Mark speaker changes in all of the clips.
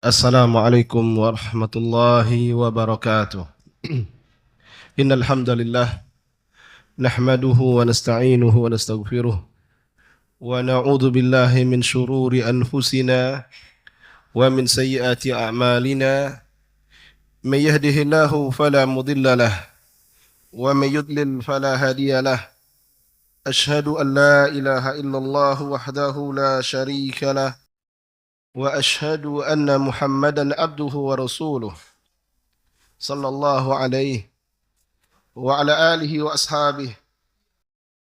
Speaker 1: Assalamualaikum warahmatullahi wabarakatuh. Innal hamdalillah nahmaduhu wa nasta'inuhu wa nastaghfiruh wa na'udzu billahi min shururi anfusina wa min sayyiati a'malina. May yahdihillahu fala mudilla lahu wa may yudlil fala hadiya lahu. Ashhadu an la ilaha illallah wahdahu la syarika lahu wa ashhadu anna Muhammadan abduhu wa rasuluh sallallahu alaihi wa ala alihi wa ashabihi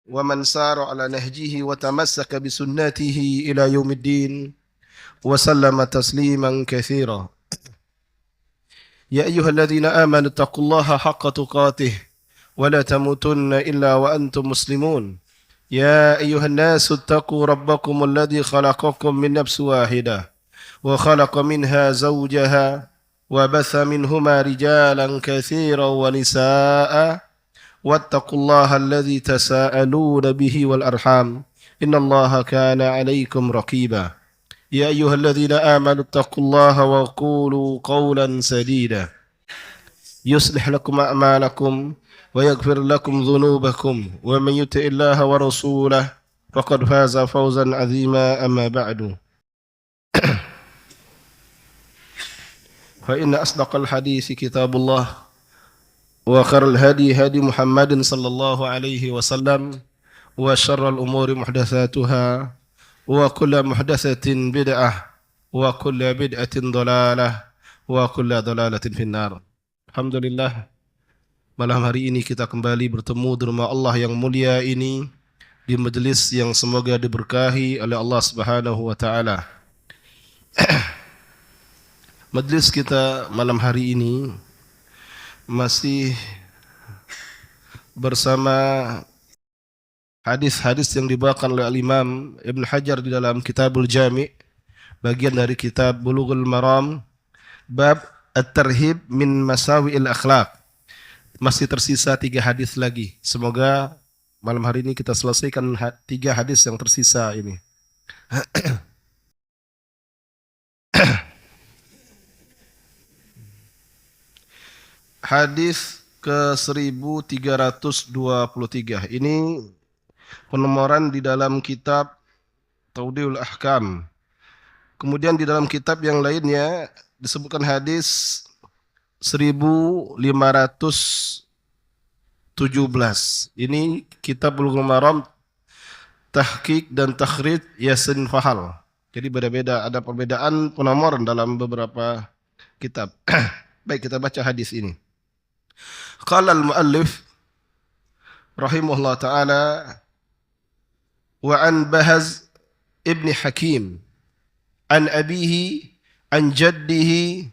Speaker 1: wa man sara ala nahjihi wa tamassaka bi sunnatihi ila yaumiddin wa sallama tasliman katsira. Ya ayyuhalladzina amanu taqullaha haqqa tuqatih wa la tamutunna illa wa antum muslimun. Ya ayyuhan nasu taqu rabbakum alladzi khalaqakum min nafsin wahidah wa khalaqa minha zawjaha wa batha minhuma rijalan katsiran wa nisaa'a واتقوا الله الذي تساءلون به والأرحام إن الله كان عليكم رقيبا يا أيها الذين آمنوا اتقوا الله وقولوا قولا سديدا يصلح لكم أعمالكم ويغفر لكم ذنوبكم ومن يطع الله ورسوله فقد فاز فوزا عظيما أما بعد فإن أصدق الحديث كتاب الله وخير الهدي هدي محمد صلى الله عليه وسلم وشر الأمور محدثاتها وكل محدثة بدعة وكل بدعة ضلالة وكل ضلالة في النار. Alhamdulillah, malam hari ini kita kembali bertemu di rumah Allah yang mulia ini, di majelis yang semoga diberkahi oleh Allah Subhanahu wa taala. Majelis kita malam hari ini masih bersama hadis-hadis yang dibawakan oleh Imam Ibn Hajar di dalam Kitabul Jami', bagian dari kitab Bulughul Maram, bab At-Tarhib min Masawi'il Akhlaq. Masih tersisa 3 hadis lagi. Semoga malam hari ini kita selesaikan 3 hadis yang tersisa ini. Hadis ke-1323. Ini penomoran di dalam kitab Tawdihul Ahkam. Kemudian di dalam kitab yang lainnya disebutkan hadis 1517. Ini kitab Bulughul Maram tahqiq dan takhrij Yasin Fahal. Jadi beda-beda, ada perbedaan penomoran dalam beberapa kitab. Baik, kita baca hadis ini. Qala al-muallif rahimahullah ta'ala wa an Bahaz ibn Hakim an abihi an jaddihi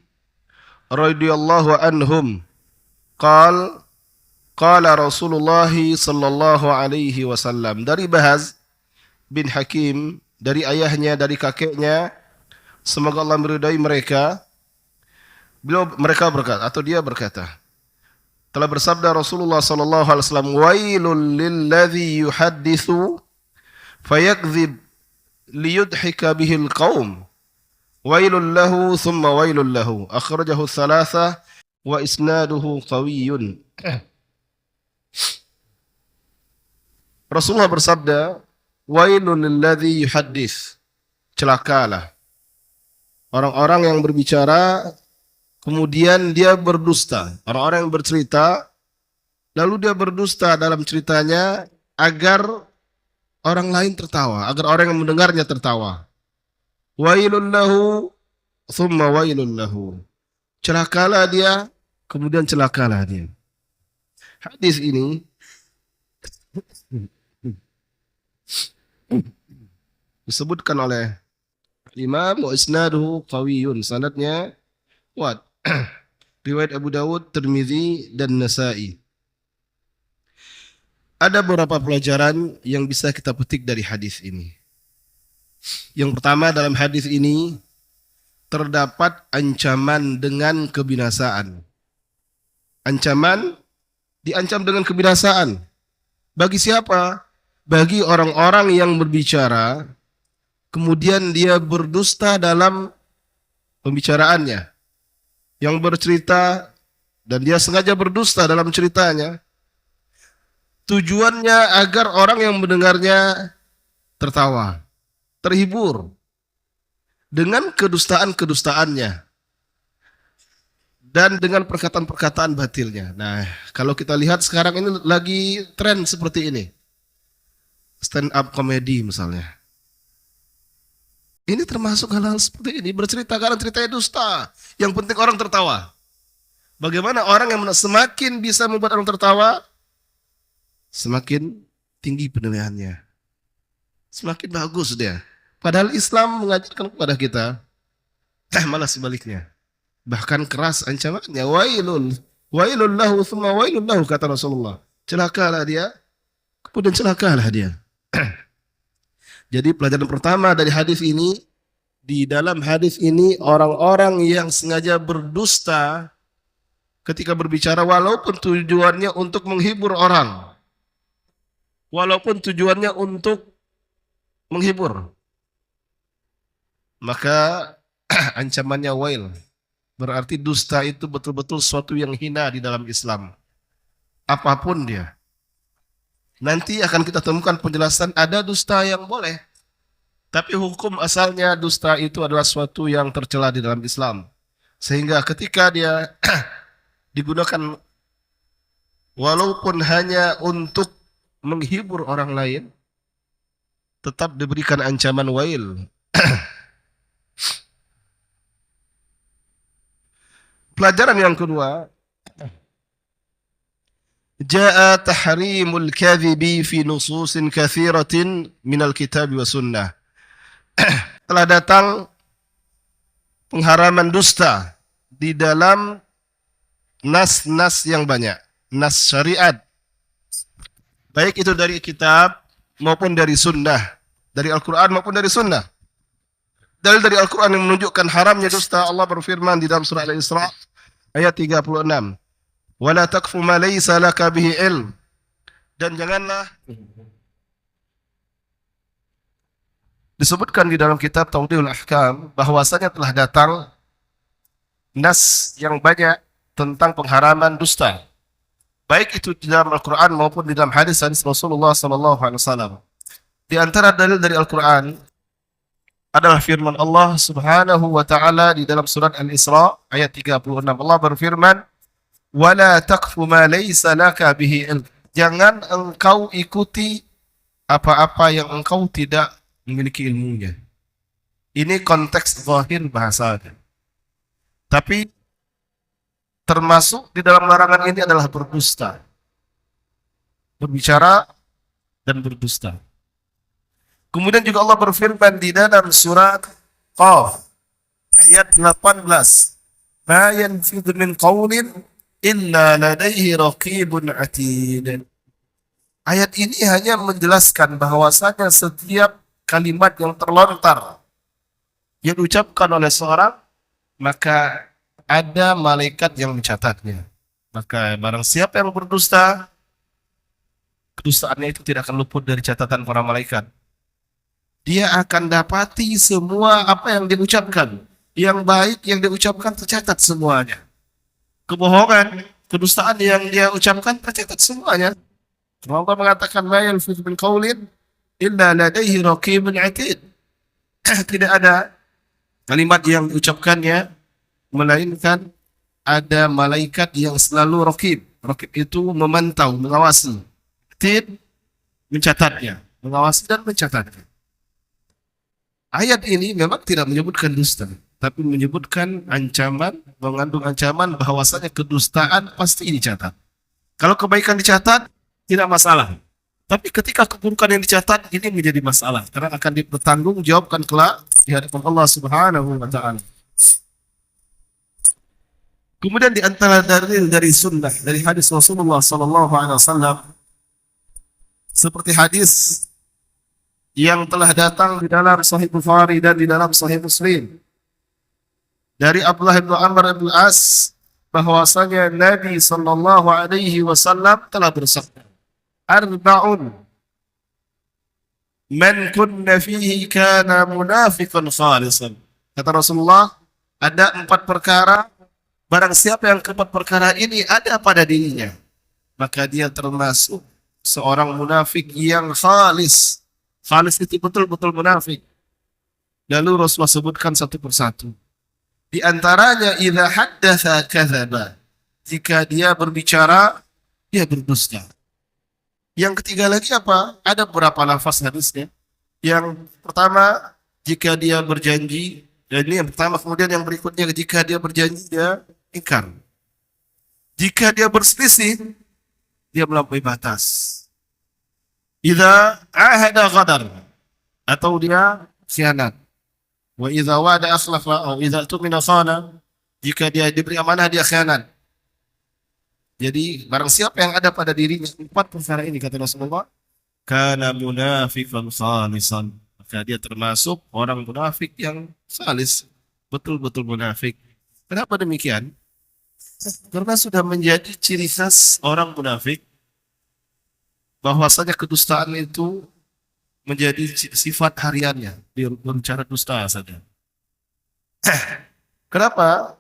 Speaker 1: radhiyallahu anhum qala Rasulullah sallallahu alaihi wasallam. Dari Bahaz bin Hakim, dari ayahnya, dari kakeknya, semoga Allah meridai mereka, mereka berkata, atau dia berkata, telah bersabda Rasulullah sallallahu alaihi wasallam, wailul lilladzi yuhadditsu fayakdzib liyudhika bihil qaum wailul lahu thumma wailul lahu akhrajahu thalatha wa isnaduhu qawiyyun. Rasulullah bersabda, wailul lilladzi yuhaddits, celakalah orang-orang yang berbicara kemudian dia berdusta. Orang-orang yang bercerita lalu dia berdusta dalam ceritanya agar orang lain tertawa, agar orang yang mendengarnya tertawa. Wailul lahu thumma wailul lahu. Celakalah dia, kemudian celakalah dia. Hadis ini disebutkan oleh Imam wa isnaduhu qawiyyun, sanadnya kuat. Riwayat Abu Dawud, Tirmizi, dan Nasa'i. Ada beberapa pelajaran yang bisa kita petik dari hadis ini. Yang pertama, dalam hadis ini terdapat ancaman dengan kebinasaan. Ancaman diancam dengan kebinasaan. Bagi siapa? Bagi orang-orang yang berbicara, kemudian dia berdusta dalam pembicaraannya, yang bercerita dan dia sengaja berdusta dalam ceritanya, tujuannya agar orang yang mendengarnya tertawa, terhibur dengan kedustaan-kedustaannya dan dengan perkataan-perkataan batilnya. Nah, kalau kita lihat sekarang ini lagi tren seperti ini. Stand up comedy misalnya. Ini termasuk hal-hal seperti ini, bercerita karena ceritanya dusta. Yang penting orang tertawa. Bagaimana orang yang semakin bisa membuat orang tertawa, semakin tinggi penilaiannya. Semakin bagus dia. Padahal Islam mengajarkan kepada kita, malah sebaliknya. Bahkan keras ancamannya, wailul lahu thumma wailul lahu, kata Rasulullah. Celakalah dia, kemudian celakalah dia. Jadi pelajaran pertama dari hadis ini, di dalam hadis ini orang-orang yang sengaja berdusta ketika berbicara walaupun tujuannya untuk menghibur orang. Walaupun tujuannya untuk menghibur. Maka ancamannya wail. Berarti dusta itu betul-betul suatu yang hina di dalam Islam. Apapun dia. Nanti akan kita temukan penjelasan ada dusta yang boleh. Tapi hukum asalnya dusta itu adalah suatu yang tercela di dalam Islam. Sehingga ketika dia digunakan walaupun hanya untuk menghibur orang lain, tetap diberikan ancaman wail. Pelajaran yang kedua, jaa tahrimul kadhibi fi nususin katsiratin minal kitab wa sunnah. Telah datang pengharaman dusta di dalam nas-nas yang banyak, nas syariat. Baik itu dari kitab maupun dari sunnah, dari Al-Quran maupun dari sunnah. Dalil dari Al-Quran yang menunjukkan haramnya dusta, Allah berfirman di dalam surah Al-Isra ayat 36. Wala taqfu ma laysa laka bihi ilm. Dan janganlah disebutkan di dalam kitab Tawdihul Ahkam bahwasanya telah datang nas yang banyak tentang pengharaman dusta. Baik itu di dalam Al-Quran maupun di dalam hadis-hadis Rasulullah SAW. Di antara dalil dari Al-Quran adalah firman Allah Subhanahu wa taala di dalam surat Al-Isra ayat 36. Allah berfirman, "Wala taqfu ma laysa laka bihi ilm." Jangan engkau ikuti apa-apa yang engkau tidak memiliki ilmunya. Ini konteks zahir bahasa. Tapi termasuk di dalam larangan ini adalah berdusta. Berbicara dan berdusta. Kemudian juga Allah berfirman di dalam surat Qaf ayat 18. Ma yanfidhu min qawlin illa ladaihi raqibun atid. Ayat ini hanya menjelaskan bahwasanya setiap kalimat yang terlontar yang diucapkan oleh seorang, maka ada malaikat yang mencatatnya. Maka barang siapa yang berdusta, kedustaannya itu tidak akan luput dari catatan para malaikat. Dia akan dapati semua apa yang diucapkan. Yang baik yang diucapkan tercatat semuanya. Kebohongan, kedustaan yang dia ucapkan tercatat semuanya. Allah mengatakan, "Ma yalfidhu min qawlin illa ladaihi raqibun atid." Tidak ada kalimat yang diucapkannya melainkan ada malaikat yang selalu raqib. Raqib itu memantau, mengawasi. Atid mencatatnya, mengawasi dan mencatatnya. Ayat ini memang tidak menyebutkan dusta, tapi menyebutkan ancaman, mengandung ancaman bahwasanya kedustaan pasti dicatat. Kalau kebaikan dicatat, tidak masalah. Tapi ketika keburukan yang dicatat, ini menjadi masalah. Karena akan dipertanggungjawabkan kelak di hadapan Allah Subhanahu wa Ta'ala. Kemudian di antara dalil dari sunnah, dari hadis Rasulullah SAW, seperti hadis yang telah datang di dalam Sahih Bukhari dan di dalam Sahih Muslim dari Abdullah bin Amr bin As, bahwasanya Nabi sallallahu alaihi wasallam telah bersabda, "Arba'un man kunna fihi kana munafiqan khalisan." Kata Rasulullah, Ada 4 perkara, barang siapa yang keempat perkara ini ada pada dirinya, maka dia termasuk seorang munafik yang khalis. Khalis itu betul-betul munafik. Lalu Rasulullah sebutkan satu persatu. Di antaranya, idza haddatsa kadzaba. Jika dia berbicara, dia berdusta. Yang ketiga lagi apa? Ada beberapa lafaz hadisnya. Yang pertama, jika dia berjanji, dan ini yang pertama, kemudian yang berikutnya, jika dia berjanji, dia ingkar. Jika dia berselisih, dia melampaui batas. Idza ahada ghadar, atau dia khianat. Wa idza wa'ada akhlafa, atau idza tumina khana, jika dia diberi amanah dia khianat. Jadi barang siapa yang ada pada dirinya 4 perkara ini, kata Rasulullah, kana munafiqan khalisan, maka dia termasuk orang munafik yang khalis, betul-betul munafik. Kenapa demikian? Karena sudah menjadi ciri khas orang munafik bahwasanya kedustaan itu menjadi sifat hariannya. Dia berbicara dusta saja. Kenapa?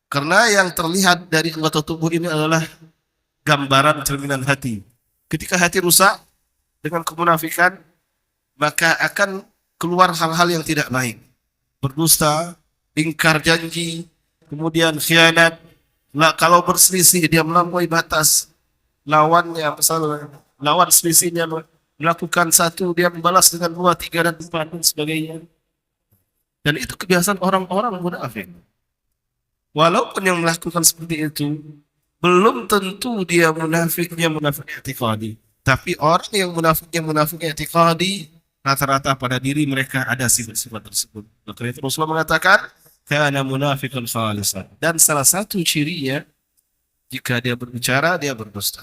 Speaker 1: Karena yang terlihat dari anggota tubuh ini adalah gambaran cerminan hati. Ketika hati rusak dengan kemunafikan, maka akan keluar hal-hal yang tidak baik. Berdusta, ingkar janji, kemudian khianat. Nah, kalau berselisih dia melampaui batas. Lawannya, misalnya, lawan selisihnya melakukan satu, dia membalas dengan 2, 3, dan 4 dan sebagainya. Dan itu kebiasaan orang-orang munafik. Walaupun yang melakukan seperti itu, belum tentu dia munafiknya munafik i'tiqadi. Tapi orang yang munafik i'tiqadi, rata-rata pada diri mereka ada sifat-sifat tersebut. Maka itu Rasulullah mengatakan, kana munafiqun khalisan. Dan salah satu cirinya, jika dia berbicara, dia berdusta.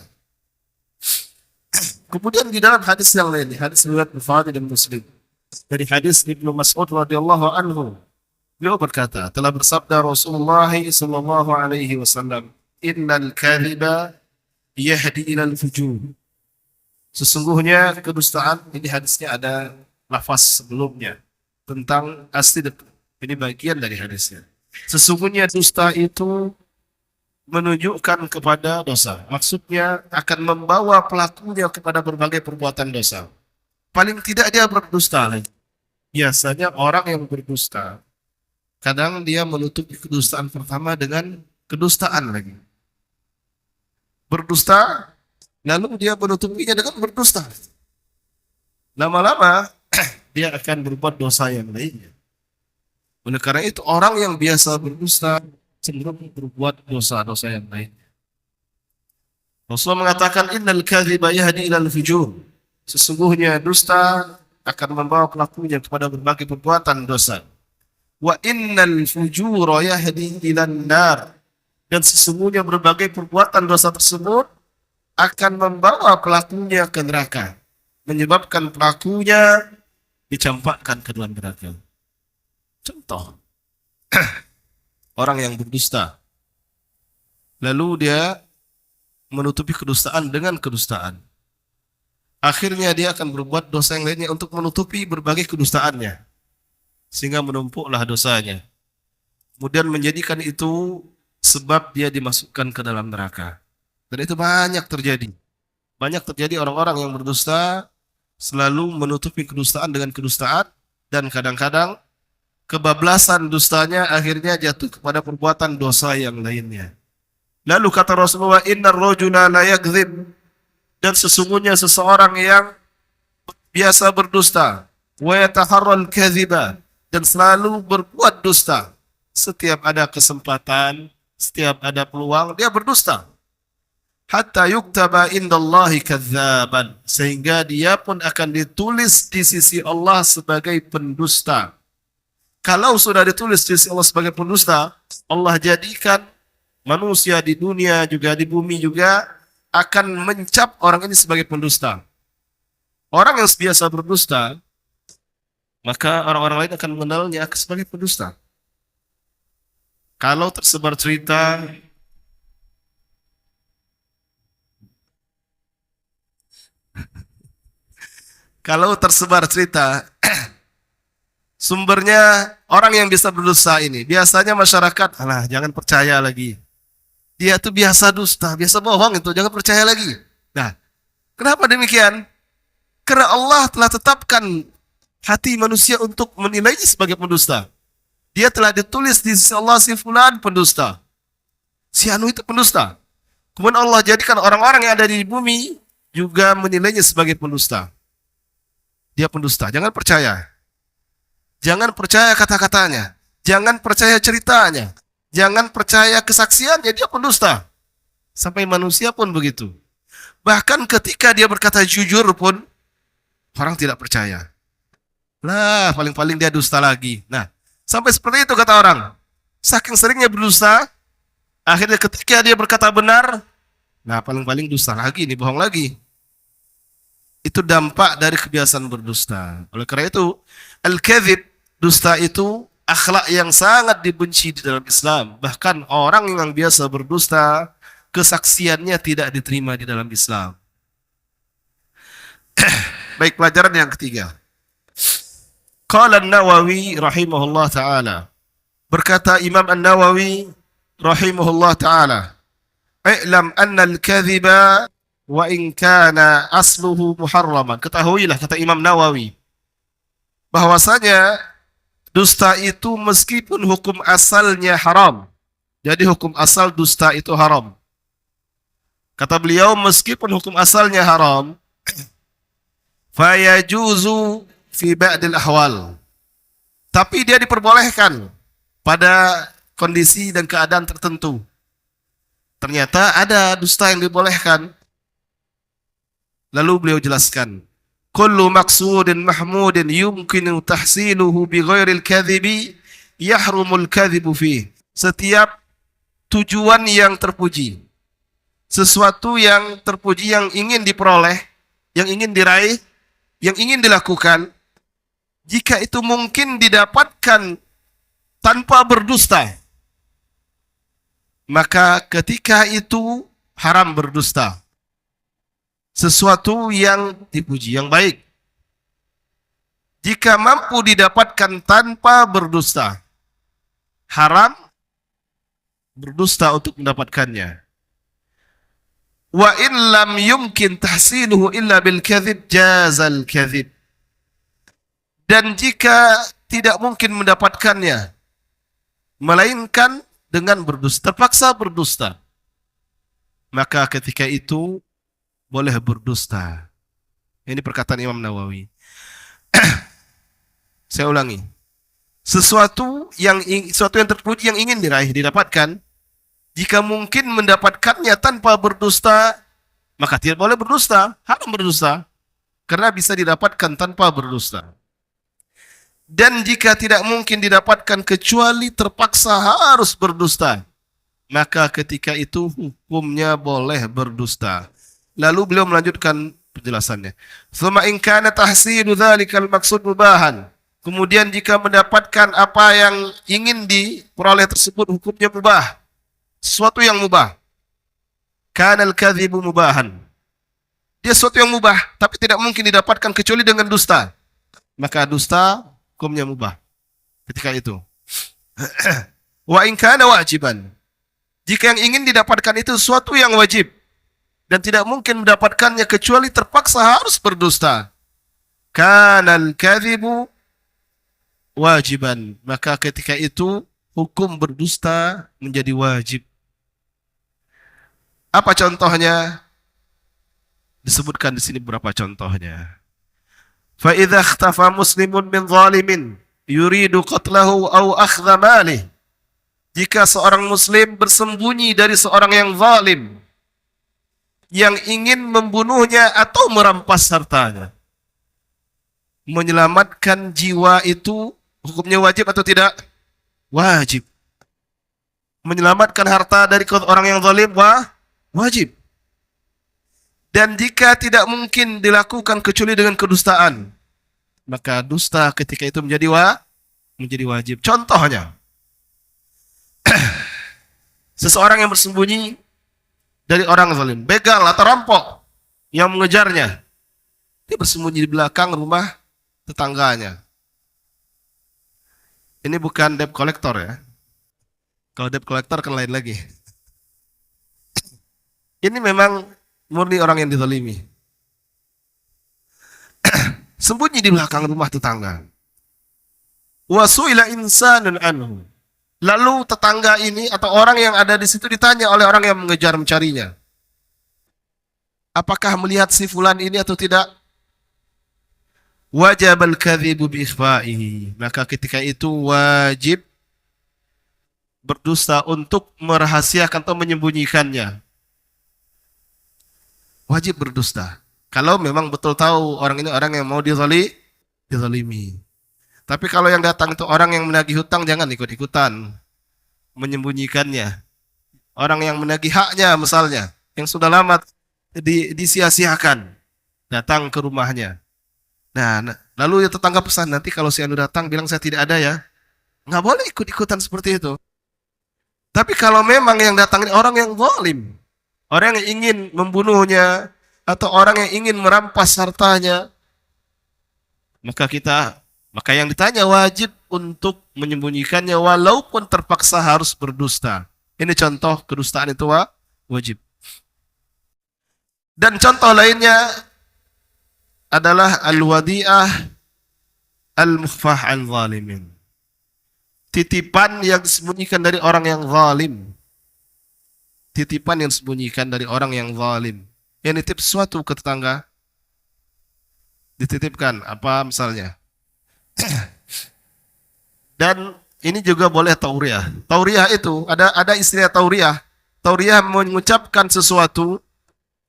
Speaker 1: Kemudian di dalam hadis yang lain, hadis riwayat Bukhari dan Muslim, dari hadis Ibnu Mas'ud radhiyallahu anhu, beliau berkata, telah bersabda Rasulullah sallallahu alaihi wasallam, innal kadhiba yahdi ilal fujur. Sesungguhnya kedustaan, ini hadisnya ada lafaz sebelumnya tentang as-sidq. Ini bagian dari hadisnya. Sesungguhnya dusta itu menunjukkan kepada dosa. Maksudnya akan membawa pelakunya kepada berbagai perbuatan dosa. Paling tidak dia berdusta lagi. Biasanya orang yang berdusta, kadang dia menutupi kedustaan pertama dengan kedustaan lagi. Berdusta, lalu dia menutupinya dengan berdusta. Lama-lama, dia akan berbuat dosa yang lainnya. Oleh karena itu, orang yang biasa berdusta cenderung berbuat dosa-dosa yang lainnya. Rasulullah mengatakan, innal kadhiba yahdi ilal fujur. Sesungguhnya dusta akan membawa pelakunya kepada berbagai perbuatan dosa. Wa innal fujura yahdi ilan nar. Dan sesungguhnya berbagai perbuatan dosa tersebut akan membawa pelakunya ke neraka, menyebabkan pelakunya dicampakkan ke dalam neraka. Contoh, orang yang berdusta, lalu dia menutupi kedustaan dengan kedustaan. Akhirnya dia akan berbuat dosa yang lainnya untuk menutupi berbagai kedustaannya, sehingga menumpuklah dosanya. Kemudian menjadikan itu sebab dia dimasukkan ke dalam neraka. Dan itu banyak terjadi. Banyak terjadi orang-orang yang berdusta selalu menutupi kedustaan dengan kedustaan, dan kadang-kadang kebablasan dustanya akhirnya jatuh kepada perbuatan dosa yang lainnya. Lalu kata Rasulullah, innar rajula la yakdzib. Dan sesungguhnya seseorang yang biasa berdusta, wa yataharral kadhiba, dan selalu berbuat dusta. Setiap ada kesempatan, setiap ada peluang, dia berdusta. Hatta yuktaba indallahi kadzaban, sehingga dia pun akan ditulis di sisi Allah sebagai pendusta. Kalau sudah ditulis di sisi Allah sebagai pendusta, Allah jadikan manusia di dunia juga di bumi juga akan mencap orang ini sebagai pendusta. Orang yang biasa berdusta, maka orang-orang lain akan mengenalnya sebagai pendusta. Kalau tersebar cerita Sumbernya orang yang bisa berdusta ini. Biasanya masyarakat, alah jangan percaya lagi. Dia tuh biasa dusta, biasa bohong itu, jangan percaya lagi. Nah, kenapa demikian? Karena Allah telah tetapkan hati manusia untuk menilainya sebagai pendusta. Dia telah ditulis di sisi Allah si fulan pendusta. Si anu itu pendusta. Kemudian Allah jadikan orang-orang yang ada di bumi juga menilainya sebagai pendusta. Dia pendusta, jangan percaya. Jangan percaya kata-katanya. Jangan percaya ceritanya. Jangan percaya kesaksiannya, dia pendusta. Sampai manusia pun begitu. Bahkan ketika dia berkata jujur pun, orang tidak percaya. Lah, paling-paling dia dusta lagi. Nah, sampai seperti itu kata orang. Saking seringnya berdusta, akhirnya ketika dia berkata benar, nah paling-paling dusta lagi, ini bohong lagi. Itu dampak dari kebiasaan berdusta. Oleh karena itu, al-kadhib, dusta itu akhlak yang sangat dibenci di dalam Islam. Bahkan orang yang biasa berdusta, kesaksiannya tidak diterima di dalam Islam. Baik, pelajaran yang ketiga. Qala An-Nawawi rahimahullah ta'ala. Berkata Imam An-Nawawi rahimahullah ta'ala. I'lam anna al-kadhiba wa in kana asluhu muharraman. Ketahuilah, kata Imam Nawawi, bahwasanya dusta itu meskipun hukum asalnya haram. Jadi hukum asal dusta itu haram. Kata beliau, meskipun hukum asalnya haram, fayajuzu fi ba'dil ahwal. Tapi dia diperbolehkan pada kondisi dan keadaan tertentu. Ternyata ada dusta yang dibolehkan. Lalu beliau jelaskan, kullu maqsudin mahmudin yumkinu tahsiluhu bi ghairil kadhibi yahrumul kadhibu fih. Setiap tujuan yang terpuji, sesuatu yang terpuji yang ingin diperoleh, yang ingin diraih, yang ingin dilakukan, jika itu mungkin didapatkan tanpa berdusta, maka ketika itu haram berdusta. Sesuatu yang dipuji, yang baik, jika mampu didapatkan tanpa berdusta, haram berdusta untuk mendapatkannya. Wa in lam yumkin tahsiluhu illa bil kadhib jazal kadhib. Dan jika tidak mungkin mendapatkannya melainkan dengan berdusta, terpaksa berdusta, maka ketika itu boleh berdusta. Ini perkataan Imam Nawawi. Saya ulangi. Sesuatu yang terpuji yang ingin diraih, didapatkan, jika mungkin mendapatkannya tanpa berdusta, maka tidak boleh berdusta, haram berdusta, karena bisa didapatkan tanpa berdusta. Dan jika tidak mungkin didapatkan kecuali terpaksa harus berdusta, maka ketika itu hukumnya boleh berdusta. Lalu beliau melanjutkan penjelasannya. Tsumma in kana tahsinu dzalikal maqsud mubahan. Kemudian jika mendapatkan apa yang ingin diperoleh tersebut hukumnya mubah, sesuatu yang mubah. Kanal kadhibu mubahan. Dia sesuatu yang mubah, tapi tidak mungkin didapatkan kecuali dengan dusta. Maka dusta hukumnya mubah ketika itu. Wa in kana wajiban. Jika yang ingin didapatkan itu sesuatu yang wajib dan tidak mungkin mendapatkannya kecuali terpaksa harus berdusta, kanal kadhibu wajiban. Maka ketika itu hukum berdusta menjadi wajib. Apa contohnya? Disebutkan di sini beberapa contohnya. Fa idza ikhtafa muslimun min zalimin yuridu qatlahu aw akhdha malih. Jika seorang muslim bersembunyi dari seorang yang zalim yang ingin membunuhnya atau merampas hartanya, menyelamatkan jiwa itu hukumnya wajib atau tidak? Wajib. Menyelamatkan harta dari orang yang zalim wajib. Dan jika tidak mungkin dilakukan kecuali dengan kedustaan, maka dusta ketika itu menjadi wajib. Contohnya, seseorang yang bersembunyi dari orang zalim, begal atau rampok yang mengejarnya, dia bersembunyi di belakang rumah tetangganya. Ini bukan debt collector ya. Kalau debt collector kan lain lagi. Ini memang murni orang yang dizalimi. Sembunyi di belakang rumah tetangga. Wasuila insanun anhu. Lalu tetangga ini atau orang yang ada di situ ditanya oleh orang yang mengejar mencarinya. Apakah melihat si fulan ini atau tidak? Wajib al-kadhibu bi ikhfa'ihi. Maka ketika itu wajib berdusta untuk merahasiakan atau menyembunyikannya. Wajib berdusta. Kalau memang betul tahu orang ini orang yang mau dizalimi. Tapi kalau yang datang itu orang yang menagih hutang, jangan ikut-ikutan menyembunyikannya. Orang yang menagih haknya misalnya, yang sudah lama disia-siakan, datang ke rumahnya. Nah, lalu ya tetangga pesan, nanti kalau si Anu datang bilang saya tidak ada ya. Nggak boleh ikut-ikutan seperti itu. Tapi kalau memang yang datang ini orang yang zalim, orang yang ingin membunuhnya, atau orang yang ingin merampas hartanya, maka yang ditanya wajib untuk menyembunyikannya walaupun terpaksa harus berdusta. Ini contoh kedustaan itu wajib. Dan contoh lainnya adalah al-wadi'ah al-mukhfah an zalimin. Titipan yang disembunyikan dari orang yang zalim. Titipan yang disembunyikan dari orang yang zalim. Yang nitip sesuatu ke tetangga, dititipkan apa misalnya. Dan ini juga boleh tauriah. Tauriah itu ada istilah tauriah. Tauriah mengucapkan sesuatu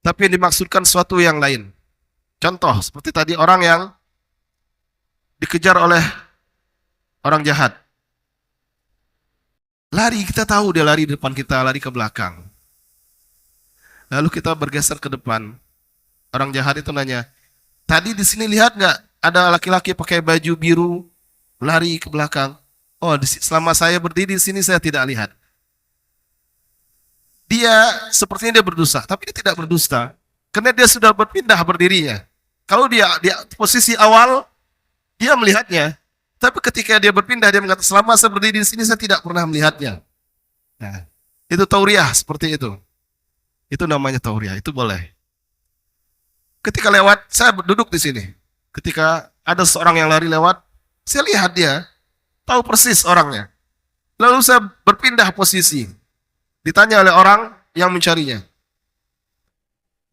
Speaker 1: tapi yang dimaksudkan sesuatu yang lain. Contoh seperti tadi orang yang dikejar oleh orang jahat. Lari, kita tahu dia lari di depan kita, lari ke belakang. Lalu kita bergeser ke depan. Orang jahat itu nanya, tadi di sini lihat nggak ada laki-laki pakai baju biru lari ke belakang? Oh, selama saya berdiri di sini saya tidak lihat. Dia sepertinya dia berdusta, tapi dia tidak berdusta karena dia sudah berpindah berdirinya. Kalau dia posisi awal dia melihatnya, tapi ketika dia berpindah dia mengatakan selama saya berdiri di sini saya tidak pernah melihatnya. Nah, itu tauriah seperti itu. Itu namanya tauriah, itu boleh. Ketika lewat, saya duduk di sini. Ketika ada seorang yang lari lewat, saya lihat dia, tahu persis orangnya. Lalu saya berpindah posisi. Ditanya oleh orang yang mencarinya.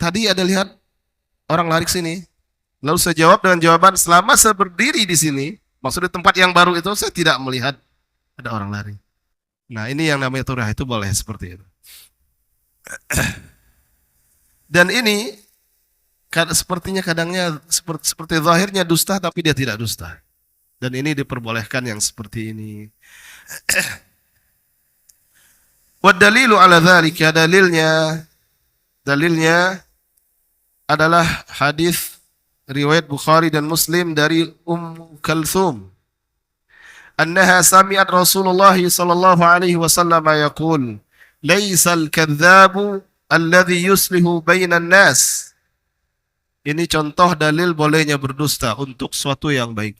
Speaker 1: Tadi ada lihat orang lari ke sini. Lalu saya jawab dengan jawaban, selama saya berdiri di sini, maksudnya tempat yang baru itu, saya tidak melihat ada orang lari. Nah, ini yang namanya tauriah, itu boleh seperti itu. Dan ini sepertinya kadangnya seperti zahirnya dusta tapi dia tidak dusta. Dan ini diperbolehkan yang seperti ini. Wa dalilu ala dzalika, dalilnya adalah hadis riwayat Bukhari dan Muslim dari Kalthum. Annaha sami'at Rasulullah sallallahu alaihi wasallam yaqul, "Laisal kadzdzabu alladzi yuslihu bainan nas." Ini contoh dalil bolehnya berdusta untuk suatu yang baik.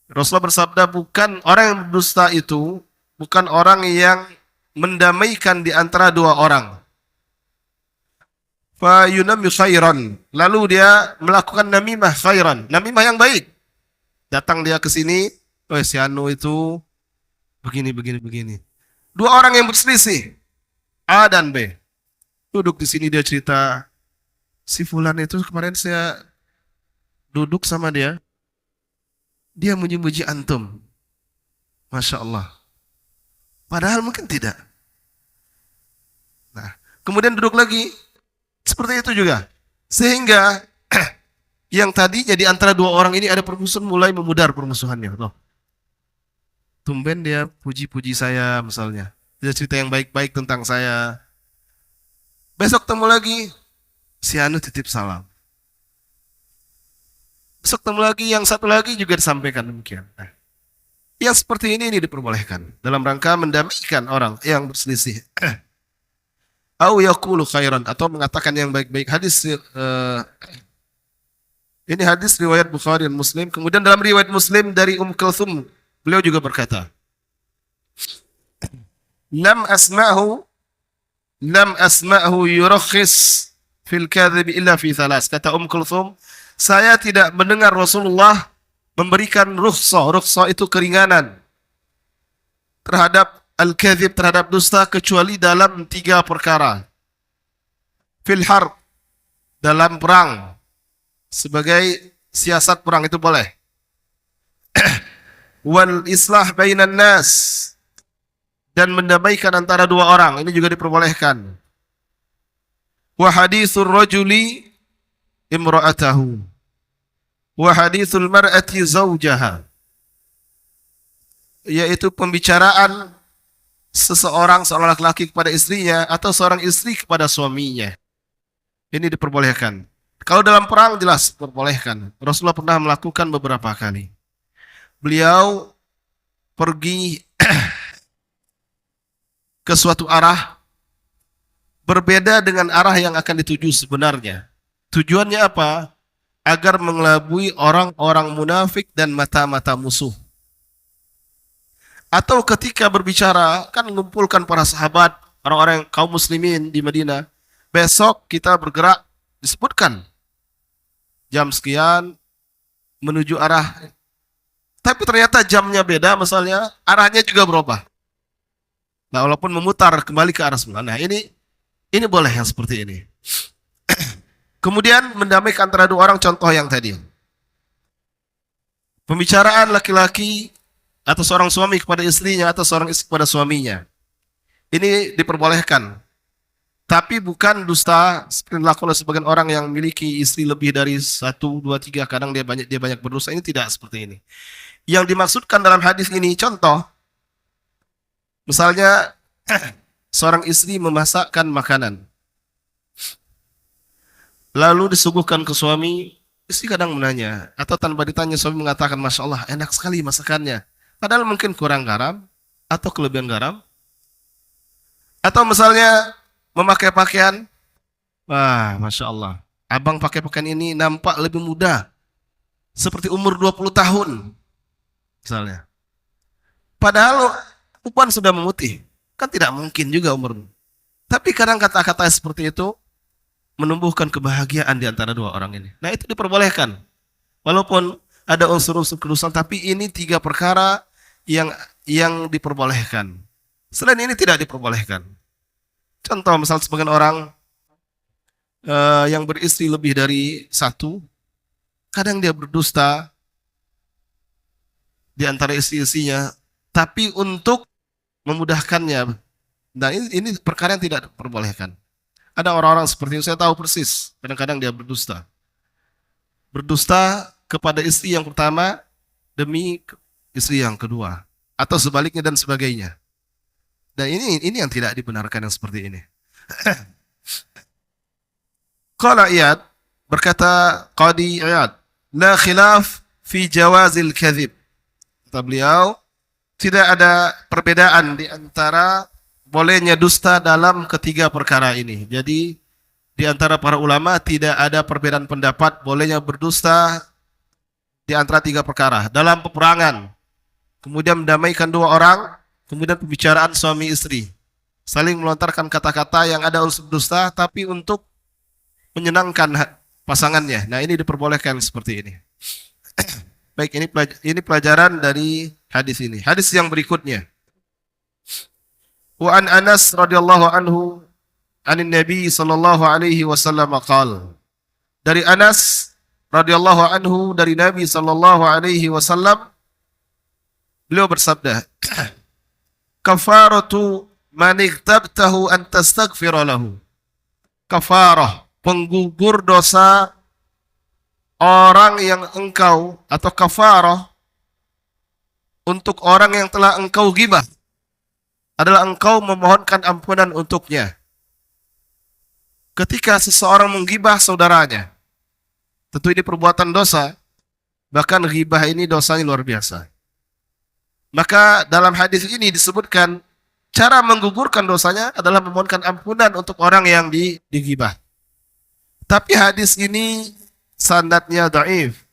Speaker 1: Rasulullah bersabda, bukan orang yang berdusta itu, bukan orang yang mendamaikan di antara dua orang. Fa yunammi khairan. Lalu dia melakukan namimah khairan. Namimah yang baik. Datang dia ke sini, oh si Anu itu begini. Dua orang yang berselisih, A dan B. Duduk di sini dia cerita, si fulan itu kemarin saya duduk sama dia, dia muji-muji antum. Masya Allah. Padahal mungkin tidak. Nah, kemudian duduk lagi, seperti itu juga. Sehingga yang tadinya di antara dua orang ini ada permusuhan mulai memudar permusuhannya. Loh. Tumben dia puji-puji saya misalnya. Dia cerita yang baik-baik tentang saya. Besok ketemu lagi, si Anu titip salam. Besok ketemu lagi, yang satu lagi juga disampaikan demikian. Nah, yang seperti ini diperbolehkan dalam rangka mendamaikan orang yang berselisih. Au yaqulu khairan, atau mengatakan yang baik-baik. Ini hadis riwayat Bukhari dan Muslim. Kemudian dalam riwayat Muslim dari Kalthum Beliau juga berkata, Lam asma'hu lam asma'hu yurakhis fil kadhib illa fi thalas. Kata Kulthum, saya tidak mendengar Rasulullah memberikan rukhsah. Rukhsah itu keringanan terhadap al-kadhib, terhadap dusta, kecuali dalam 3 perkara. Fil harb, dalam perang, sebagai siasat perang itu boleh. Wal islah bainan nas, dan mendamaikan antara 2 orang, ini juga diperbolehkan. Wa hadithur rajuli imra'atahu, wa hadithul mar'ati zawjaha, yaitu pembicaraan seorang laki-laki kepada istrinya atau seorang istri kepada suaminya. Ini diperbolehkan. Kalau dalam perang jelas diperbolehkan. Rasulullah pernah melakukan beberapa kali. Beliau pergi ke suatu arah berbeda dengan arah yang akan dituju sebenarnya. Tujuannya apa? Agar mengelabui orang-orang munafik dan mata-mata musuh. Atau ketika berbicara, kan mengumpulkan para sahabat, orang-orang kaum muslimin di Madinah. Besok kita bergerak, disebutkan jam sekian menuju arah. Tapi ternyata jamnya beda, misalnya arahnya juga berubah. Nah, walaupun memutar kembali ke arah semula. Nah, ini boleh yang seperti ini. Kemudian mendamaikan antara 2 orang, contoh yang tadi. Pembicaraan laki-laki atau seorang suami kepada istrinya atau seorang istri kepada suaminya. Ini diperbolehkan. Tapi bukan dusta seperti dilakukan oleh sebagian orang yang memiliki istri lebih dari 1, 2, 3, kadang dia banyak berdosa. Ini tidak seperti ini. Yang dimaksudkan dalam hadis ini, contoh, misalnya seorang istri memasakkan makanan, lalu disuguhkan ke suami, istri kadang menanya, atau tanpa ditanya suami mengatakan, Masya Allah, enak sekali masakannya. Padahal mungkin kurang garam, atau kelebihan garam. Atau misalnya memakai pakaian, wah Masya Allah, abang pakai pakaian ini nampak lebih muda, seperti umur 20 tahun, misalnya. Padahal upan sudah memutih, kan tidak mungkin juga umur. Tapi kadang kata-kata seperti itu menumbuhkan kebahagiaan di antara 2 orang ini. Nah, itu diperbolehkan. Walaupun ada unsur-unsur kedustaan, tapi ini 3 perkara yang diperbolehkan. Selain ini tidak diperbolehkan. Contoh, misal sebagian orang yang beristri lebih dari 1, kadang dia berdusta di antara istri-istrinya, tapi untuk memudahkannya. Nah, ini perkara yang tidak diperbolehkan. Ada orang-orang seperti itu, saya tahu persis. Kadang-kadang dia berdusta. Berdusta kepada istri yang pertama demi istri yang kedua, atau sebaliknya dan sebagainya. Dan ini yang tidak dibenarkan yang seperti ini. Qala Iyad, berkata Qadi Iyad, la khilaf fi jawazil kadhib. Kata beliau, tidak ada perbedaan di antara bolehnya dusta dalam ketiga perkara ini. Jadi di antara para ulama tidak ada perbedaan pendapat bolehnya berdusta di antara 3 perkara. Dalam peperangan, kemudian mendamaikan 2 orang, kemudian pembicaraan suami istri, saling melontarkan kata-kata yang ada unsur dusta, tapi untuk menyenangkan pasangannya. Nah, ini diperbolehkan seperti ini. Baik, ini pelajaran dari hadis ini. Hadis yang berikutnya. Wa an Anas radhiyallahu anhu anin Nabi sallallahu alaihi wasallam qala. Dari Anas radhiyallahu anhu dari Nabi sallallahu alaihi wasallam, beliau bersabda, kafaratu man igtabtahu an tastaghfira lahu. Kafarah, penggugur dosa orang yang engkau, atau kafarah untuk orang yang telah engkau ghibah, adalah engkau memohonkan ampunan untuknya. Ketika seseorang menggibah saudaranya, tentu ini perbuatan dosa, bahkan ghibah ini dosanya luar biasa. Maka dalam hadis ini disebutkan cara menggugurkan dosanya adalah memohonkan ampunan untuk orang yang dighibah. Tapi hadis ini sanadnya dhaif.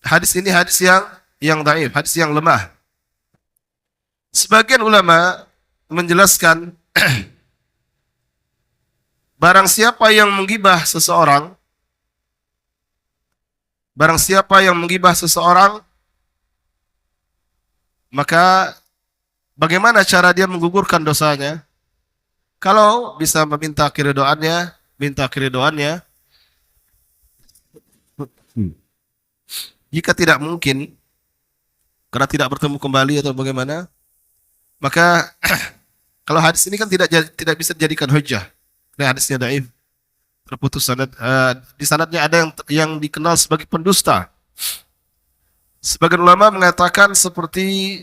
Speaker 1: Hadis ini hadis yang dhaif, hadis yang lemah. Sebagian ulama menjelaskan barang siapa yang menggibah seseorang, maka bagaimana cara dia menggugurkan dosanya? Kalau bisa meminta keridoannya. Jika tidak mungkin, karena tidak bertemu kembali atau bagaimana, maka kalau hadis ini kan tidak bisa dijadikan hujjah. Ini hadisnya dhaif, terputus sanad. Di sanadnya ada yang dikenal sebagai pendusta. Sebagian ulama mengatakan seperti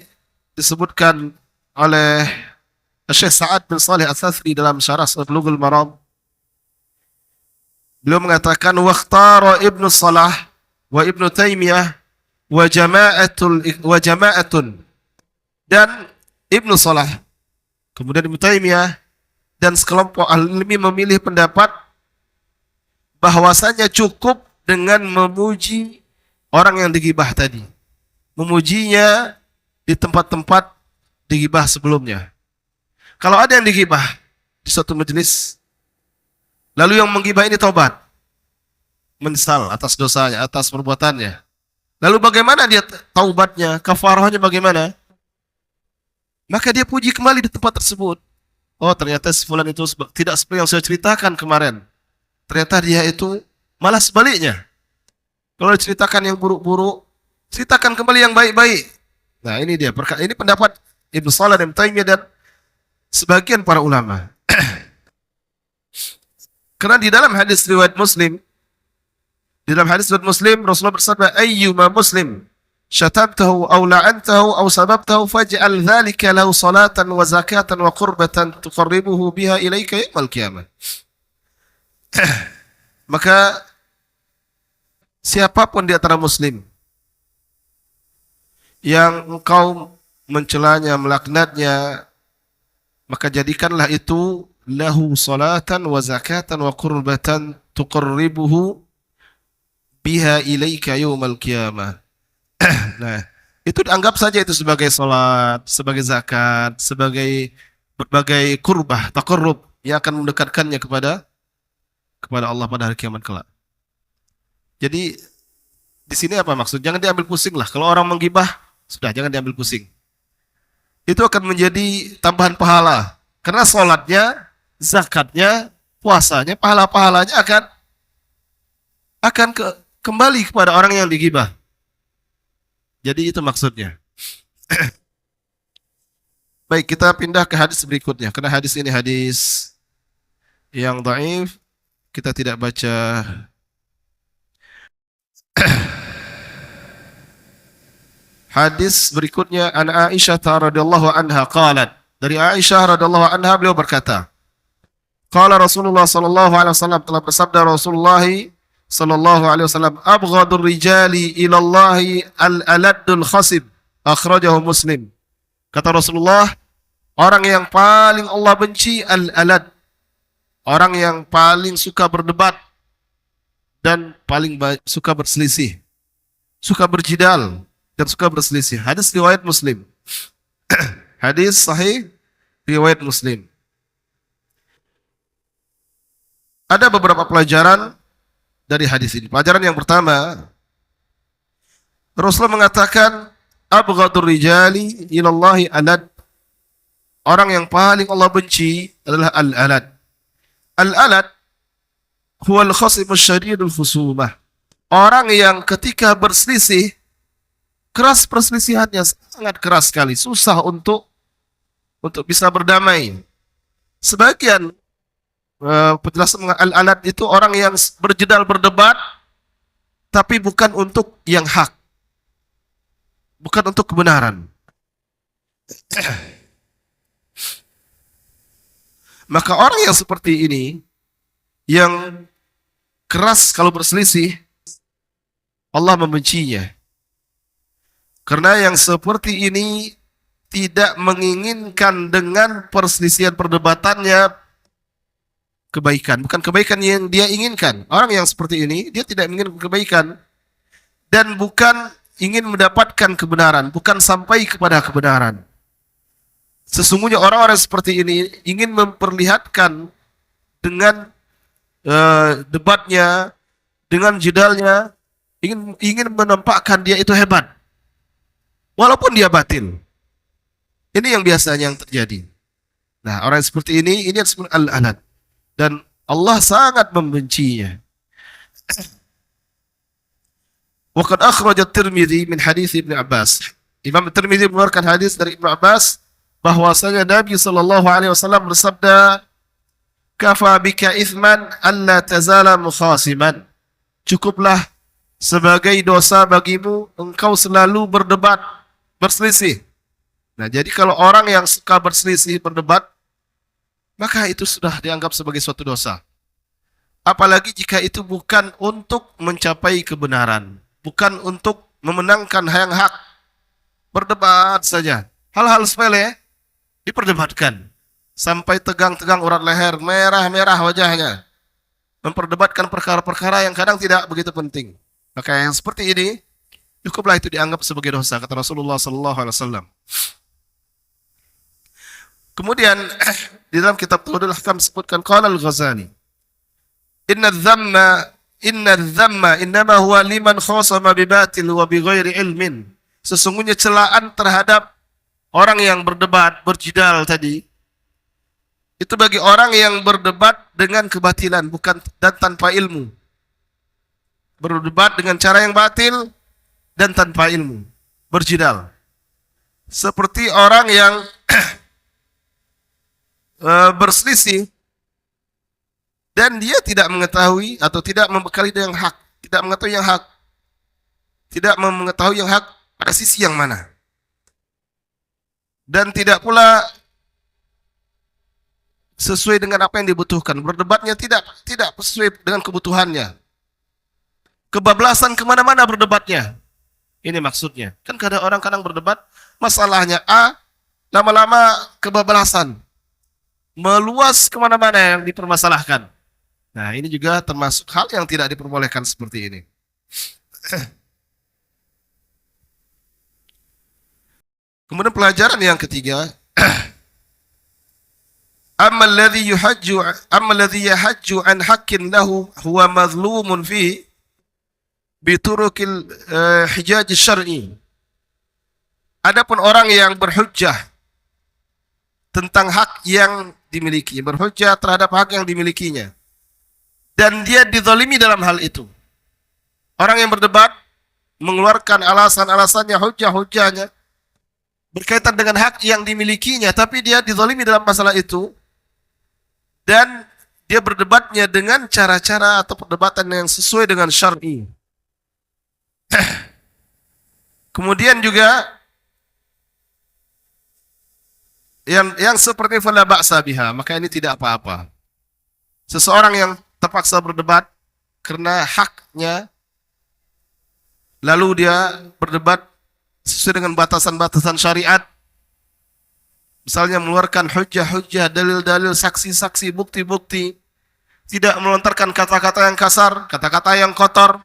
Speaker 1: disebutkan oleh Syekh Sa'ad bin Salih Al-Thasri dalam syarah Bulughul Maram. Beliau mengatakan waqtara Ibnu Salah wa Ibnu Taimiyah wa jama'atun, dan Ibnu Salah, kemudian Ibnu Taimiyah dan sekelompok ahli memilih pendapat bahwasanya cukup dengan memuji orang yang digibah tadi, memujinya di tempat-tempat digibah sebelumnya. Kalau ada yang digibah di suatu majelis, lalu yang menggibah ini taubat, menyesal atas dosanya, atas perbuatannya, lalu bagaimana dia taubatnya, kafarahnya bagaimana? Maka dia puji kembali di tempat tersebut. Oh, ternyata si fulan itu tidak seperti yang saya ceritakan kemarin. Ternyata dia itu malah sebaliknya. Kalau diceritakan yang buruk-buruk, ceritakan kembali yang baik-baik. Nah, ini dia. Ini pendapat Ibnu Salah dan Taimiyah dan sebagian para ulama. Karena di dalam hadis riwayat Muslim, Rasulullah bersabda, ayyuma muslim syatamtahu aw la'antahu aw sababtahu faj'al dzalika lahu salatan wa zakatan wa qurbatan tuqarribuhu biha ilaika yaumil qiyamah. Maka siapapun di antara muslim yang engkau mencelanya, melaknatnya, maka jadikanlah itu lahu salatan wa zakatan wa qurbatan tuqarribuhu biha ilaika yaumal qiyamah. Nah, itu anggap saja itu sebagai salat, sebagai zakat, sebagai berbagai kurbah, taqarrub yang akan mendekatkannya kepada Allah pada hari kiamat kelak. Jadi di sini apa maksud? Jangan diambil pusing lah. Kalau orang menggibah, sudah jangan diambil pusing. Itu akan menjadi tambahan pahala. Karena salatnya, zakatnya, puasanya, pahala-pahalanya akan kembali kepada orang yang digibah. Jadi itu maksudnya. Baik, kita pindah ke hadis berikutnya. Karena hadis ini hadis yang dhaif, kita tidak baca. Hadis berikutnya an Aisyah radhiyallahu anha qalat. Dari Aisyah radhiyallahu anha beliau berkata, qala Rasulullah sallallahu alaihi wasallam, telah bersabda Rasulullah sallallahu alaihi wasallam, abghadur rijali ila Allah al-aladul khasib, akhrajahu Muslim. Kata Rasulullah, orang yang paling Allah benci al-alad, orang yang paling suka berdebat dan paling suka berselisih, suka berjidal dan suka berselisih. Hadis riwayat Muslim. Hadis sahih riwayat Muslim. Ada beberapa pelajaran dari hadis ini. Pelajaran yang pertama, Rasulullah mengatakan abghadur rijali ilallahi alad. Orang yang paling Allah benci adalah al-alad. Al-alad huwal khasimus syadidul khusumah. Orang yang ketika berselisih, keras perselisihannya, sangat keras sekali, susah untuk bisa berdamai. Sebagian penjelasan al-alad itu orang yang berjedal berdebat, tapi bukan untuk yang hak, bukan untuk kebenaran. Maka orang yang seperti ini, yang keras kalau berselisih, Allah membencinya. Karena yang seperti ini tidak menginginkan dengan perselisihan perdebatannya kebaikan. Bukan kebaikan yang dia inginkan. Orang yang seperti ini, dia tidak menginginkan kebaikan. Dan bukan ingin mendapatkan kebenaran, bukan sampai kepada kebenaran. Sesungguhnya orang-orang seperti ini ingin memperlihatkan dengan debatnya, dengan jidalnya, ingin menampakkan dia itu hebat, walaupun dia batil. Ini yang biasanya yang terjadi. Nah, orang seperti ini disebut al-anad, dan Allah sangat membencinya. Wa qad akhraj at-Tirmidzi min hadits Ibnu Abbas. Imam Tirmidzi mengeluarkan hadis dari Ibnu Abbas bahwasanya Nabi sallallahu alaihi wasallam bersabda, "Kafa bika ithman alla tazala mukhasiman." Cukuplah sebagai dosa bagimu engkau selalu berdebat, berselisih. Nah, jadi kalau orang yang suka berselisih, berdebat, maka itu sudah dianggap sebagai suatu dosa. Apalagi jika itu bukan untuk mencapai kebenaran, bukan untuk memenangkan yang hak. Berdebat saja. Hal-hal sepele diperdebatkan. Sampai tegang-tegang urat leher, merah-merah wajahnya. Memperdebatkan perkara-perkara yang kadang tidak begitu penting. Maka yang seperti ini, cukuplah itu dianggap sebagai dosa, kata Rasulullah SAW. Kemudian di dalam kitab Tuhudul Ahkam disebutkan qala al-Ghazali, inna dzamma innama huwa liman khasama bi batil wa bi ghairi ilmin. Sesungguhnya celaan terhadap orang yang berdebat, berjidal tadi, itu bagi orang yang berdebat dengan kebatilan, bukan dan tanpa ilmu. Berdebat dengan cara yang batil dan tanpa ilmu, berjidal. Seperti orang yang berselisih dan dia tidak mengetahui atau tidak membekali yang hak, tidak mengetahui yang hak, tidak mengetahui yang hak pada sisi yang mana, dan tidak pula sesuai dengan apa yang dibutuhkan. Berdebatnya tidak sesuai dengan kebutuhannya. Kebablasan kemana-mana berdebatnya. Ini maksudnya. Kan kadang orang berdebat, masalahnya A, lama-lama kebablasan, meluas kemana-mana yang dipermasalahkan. Nah, ini juga termasuk hal yang tidak diperbolehkan seperti ini. Kemudian pelajaran yang ketiga, amma alladhi yahajju an haqqin lahu huwa mazlumun fi biturukil hijaj syar'i. Adapun orang yang berhujjah tentang hak yang dimiliki, berhujjah terhadap hak yang dimilikinya, dan dia dizalimi dalam hal itu. Orang yang berdebat mengeluarkan alasan-alasannya, hujjah-hujjahnya berkaitan dengan hak yang dimilikinya, tapi dia dizalimi dalam masalah itu, dan dia berdebatnya dengan cara-cara atau perdebatan yang sesuai dengan syar'i. Kemudian juga yang seperti fala ba'sa biha, maka ini tidak apa-apa. Seseorang yang terpaksa berdebat karena haknya, lalu dia berdebat sesuai dengan batasan-batasan syariat, misalnya mengeluarkan hujjah-hujjah, dalil-dalil, saksi-saksi, bukti-bukti, tidak melontarkan kata-kata yang kasar, kata-kata yang kotor,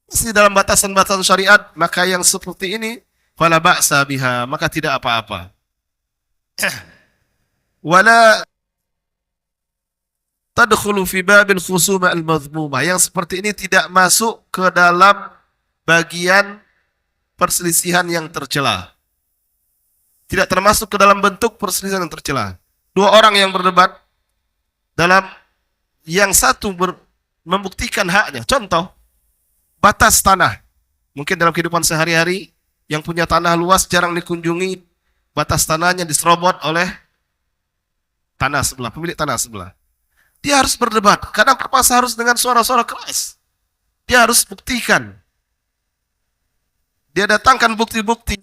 Speaker 1: masih dalam batasan-batasan syariat, maka yang seperti ini fala ba'sa biha, maka tidak apa-apa. Wala tadkhulu fi babil khusumah al-madhmumah, yang seperti ini tidak masuk ke dalam bagian perselisihan yang tercela. Tidak termasuk ke dalam bentuk perselisihan yang tercela. Dua orang yang berdebat, dalam yang satu membuktikan haknya. Contoh, batas tanah. Mungkin dalam kehidupan sehari-hari, yang punya tanah luas jarang dikunjungi, batas tanahnya diserobot oleh tanah sebelah, pemilik tanah sebelah. Dia harus berdebat. Kadang terpaksa harus dengan suara-suara keras. Dia harus buktikan. Dia datangkan bukti-bukti.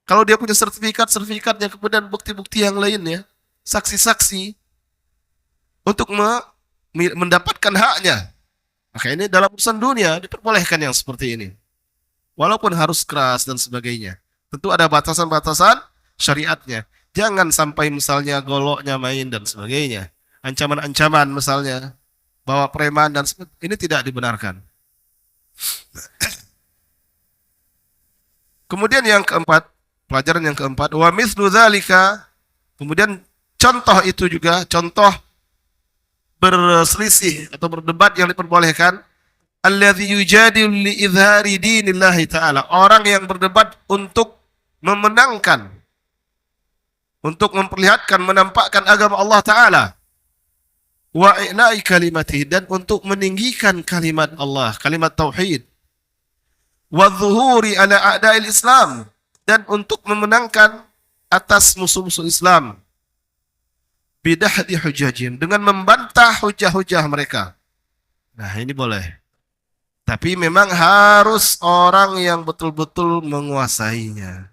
Speaker 1: Kalau dia punya sertifikatnya, kemudian bukti-bukti yang lainnya, saksi-saksi, untuk mendapatkan haknya. Maka ini dalam urusan dunia diperbolehkan yang seperti ini. Walaupun harus keras dan sebagainya. Tentu ada batasan-batasan syariatnya. Jangan sampai misalnya goloknya main dan sebagainya. Ancaman-ancaman misalnya, bawa preman dan sebagainya. Ini tidak dibenarkan. Kemudian yang keempat, pelajaran yang keempat, wa mithlu dzalika, kemudian contoh itu juga, contoh berselisih atau berdebat yang diperbolehkan, alladzi yujadilu li idhari dinillahi ta'ala, orang yang berdebat untuk memenangkan, untuk memperlihatkan, menampakkan agama Allah Ta'ala, wa i'la'i kalimatihi, dan untuk meninggikan kalimat Allah, kalimat tauhid, wa dhuhuri ala a'da'il Islam, dan untuk memenangkan atas musuh-musuh Islam, bidahdi hujajin, dengan membantah hujah-hujah mereka. Nah, ini boleh. Tapi memang harus orang yang betul-betul menguasainya.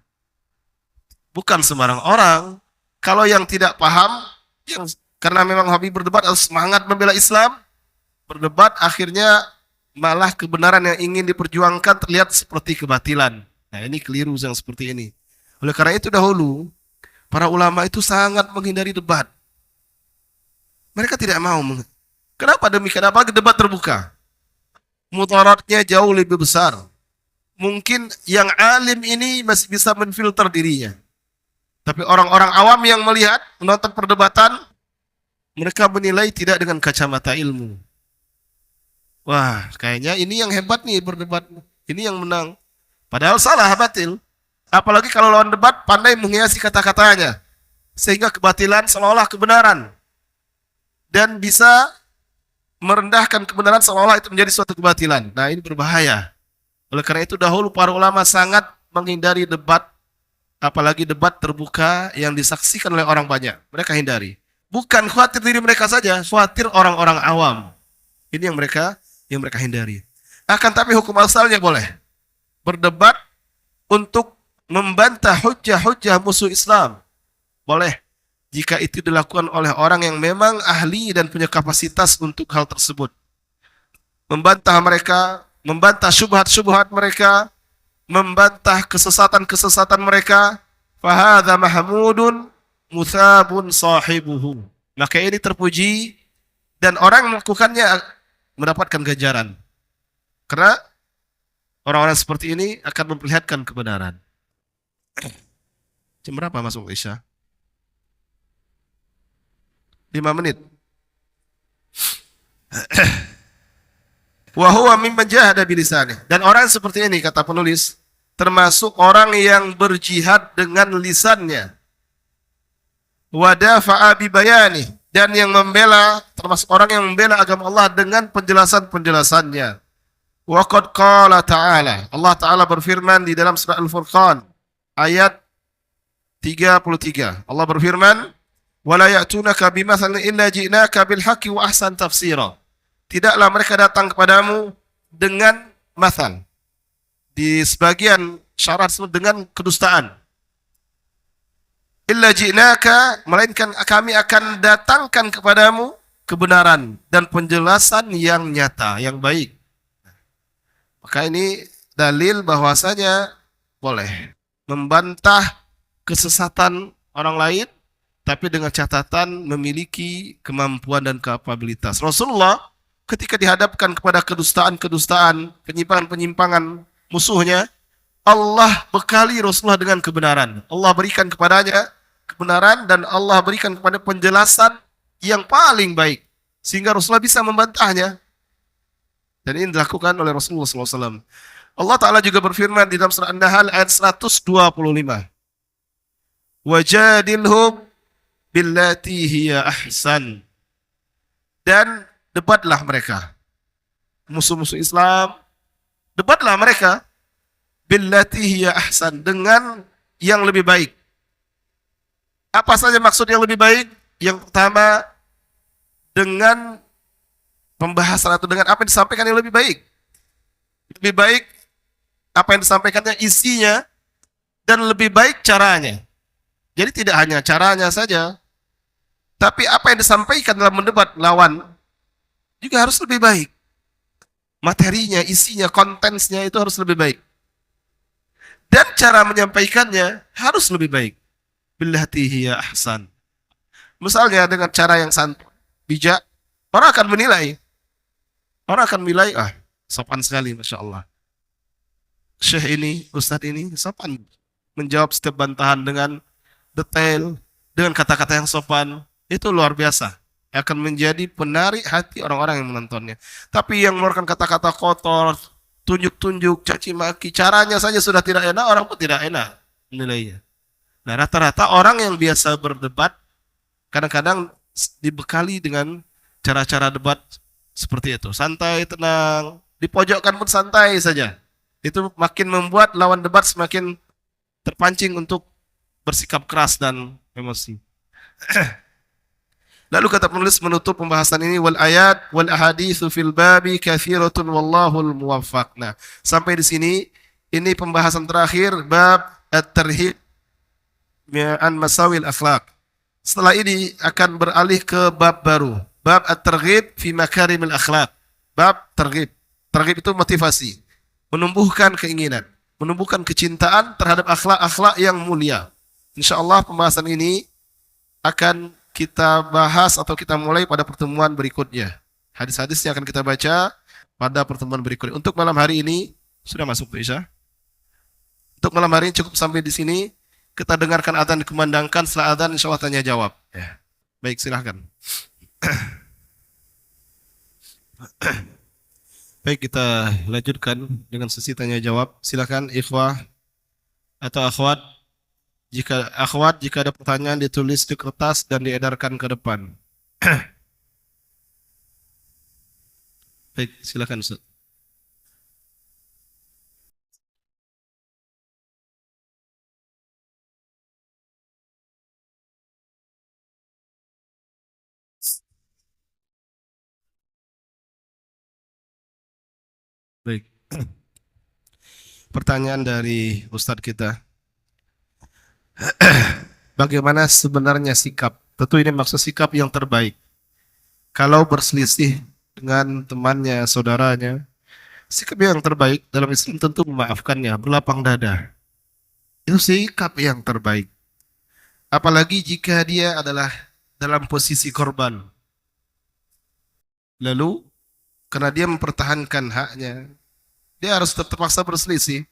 Speaker 1: Bukan sembarang orang. Kalau yang tidak paham, karena memang hobi berdebat, harus semangat membela Islam, berdebat akhirnya malah kebenaran yang ingin diperjuangkan terlihat seperti kebatilan. Nah, ini keliru yang seperti ini. Oleh karena itu dahulu, para ulama itu sangat menghindari debat. Mereka tidak mau. Kenapa demikian? Apalagi debat terbuka. Mudaratnya jauh lebih besar. Mungkin yang alim ini masih bisa menfilter dirinya. Tapi orang-orang awam yang melihat, menonton perdebatan, mereka menilai tidak dengan kacamata ilmu. Wah, kayaknya ini yang hebat nih berdebat. Ini yang menang. Padahal salah, batil. Apalagi kalau lawan debat pandai menghiasi kata-katanya. Sehingga kebatilan seolah-olah kebenaran. Dan bisa merendahkan kebenaran seolah-olah itu menjadi suatu kebatilan. Nah, ini berbahaya. Oleh karena itu dahulu para ulama sangat menghindari debat, apalagi debat terbuka yang disaksikan oleh orang banyak. Mereka hindari. Bukan khawatir diri mereka saja, khawatir orang-orang awam. Ini yang mereka hindari. Akan tapi hukum asalnya boleh. Berdebat untuk membantah hujah-hujah musuh Islam. Boleh. Jika itu dilakukan oleh orang yang memang ahli dan punya kapasitas untuk hal tersebut. Membantah mereka, membantah syubhat-syubhat mereka, membantah kesesatan-kesesatan mereka, fahadha mahmudun muthabun sahibuhu. Maka ini terpuji dan orang melakukannya mendapatkan ganjaran. Karena orang-orang seperti ini akan memperlihatkan kebenaran. Jam berapa masuk Isya? 5 menit. Wa huwa mimman jahada bilisanih. Dan orang seperti ini, kata penulis, termasuk orang yang berjihad dengan lisannya. Wa dafa'a bi bayani, dan yang membela, termasuk orang yang membela agama Allah dengan penjelasan-penjelasannya. Wa qad qala ta'ala, Allah Ta'ala berfirman di dalam surah Al-Furqan ayat 33. Allah berfirman, wala ya'tunaka bimathalin illa ji'naka bil haqqi wa ahsan tafsira. Tidaklah mereka datang kepadamu dengan mathal. Di sebagian syarat dengan kedustaan. Illa ji'naka, melainkan kami akan datangkan kepadamu kebenaran dan penjelasan yang nyata, yang baik. Maka ini dalil bahwasanya boleh membantah kesesatan orang lain, tapi dengan catatan memiliki kemampuan dan kapabilitas. Rasulullah ketika dihadapkan kepada kedustaan-kedustaan, penyimpangan-penyimpangan musuhnya, Allah bekali Rasulullah dengan kebenaran. Allah berikan kepadanya kebenaran dan Allah berikan kepada penjelasan yang paling baik. Sehingga Rasulullah bisa membantahnya. Dan ini dilakukan oleh Rasulullah SAW. Allah Ta'ala juga berfirman di dalam surah An-Nahl ayat 125. Wajadilhum billati hiya ahsan. Dan debatlah mereka. Musuh-musuh Islam, debatlah mereka billati hiya ahsan, dengan yang lebih baik. Apa saja maksud yang lebih baik? Yang pertama, dengan pembahasan atau dengan apa yang disampaikan yang lebih baik. Lebih baik apa yang disampaikannya, isinya, dan lebih baik caranya. Jadi tidak hanya caranya saja, tapi apa yang disampaikan dalam mendebat lawan juga harus lebih baik. Materinya, isinya, kontensnya itu harus lebih baik. Dan cara menyampaikannya harus lebih baik. Billati hiya ahsan. Misalnya dengan cara yang santun, bijak, orang akan menilai. Orang akan menilai, sopan sekali, Masya Allah. Syekh ini, Ustadz ini sopan menjawab setiap bantahan dengan detail, dengan kata-kata yang sopan. Itu luar biasa. Akan menjadi penarik hati orang-orang yang menontonnya. Tapi yang mengeluarkan kata-kata kotor, tunjuk-tunjuk, caci maki, caranya saja sudah tidak enak, orang pun tidak enak menilainya. Nah, rata-rata orang yang biasa berdebat kadang-kadang dibekali dengan cara-cara debat seperti itu. Santai, tenang, dipojokkan pun santai saja. Itu makin membuat lawan debat semakin terpancing untuk bersikap keras dan emosi. Lalu kata penulis menutup pembahasan ini, wal ayat wal ahaditsu fil babi katsiratun wallahul muwaffaq. Nah, sampai di sini ini pembahasan terakhir bab at-tarhib an masawil akhlaq. Setelah ini akan beralih ke bab baru, bab at-targhib fi makarimil akhlaq. Bab targhib. Targhib itu motivasi, menumbuhkan keinginan, menumbuhkan kecintaan terhadap akhlak-akhlak yang mulia. Insyaallah pembahasan ini akan kita bahas atau kita mulai pada pertemuan berikutnya. Hadis-hadis yang akan kita baca pada pertemuan berikutnya. Untuk malam hari ini sudah masuk Isya. Untuk malam hari ini cukup sampai di sini. Kita dengarkan adzan dikumandangkan, setelah adzan insyaallah tanya jawab. Ya. Baik, silahkan. Baik, kita lanjutkan dengan sesi tanya jawab. Silakan ikhwah atau akhwat. Jika ada pertanyaan ditulis di kertas dan diedarkan ke depan. Baik, silakan Ustaz. Baik. Pertanyaan dari Ustadz kita. Bagaimana sebenarnya sikap? Tentu ini maksud sikap yang terbaik. Kalau berselisih dengan temannya, saudaranya, sikap yang terbaik dalam Islam tentu memaafkannya, berlapang dada. Itu sikap yang terbaik. Apalagi jika dia adalah dalam posisi korban. Lalu, karena dia mempertahankan haknya, dia harus terpaksa berselisih.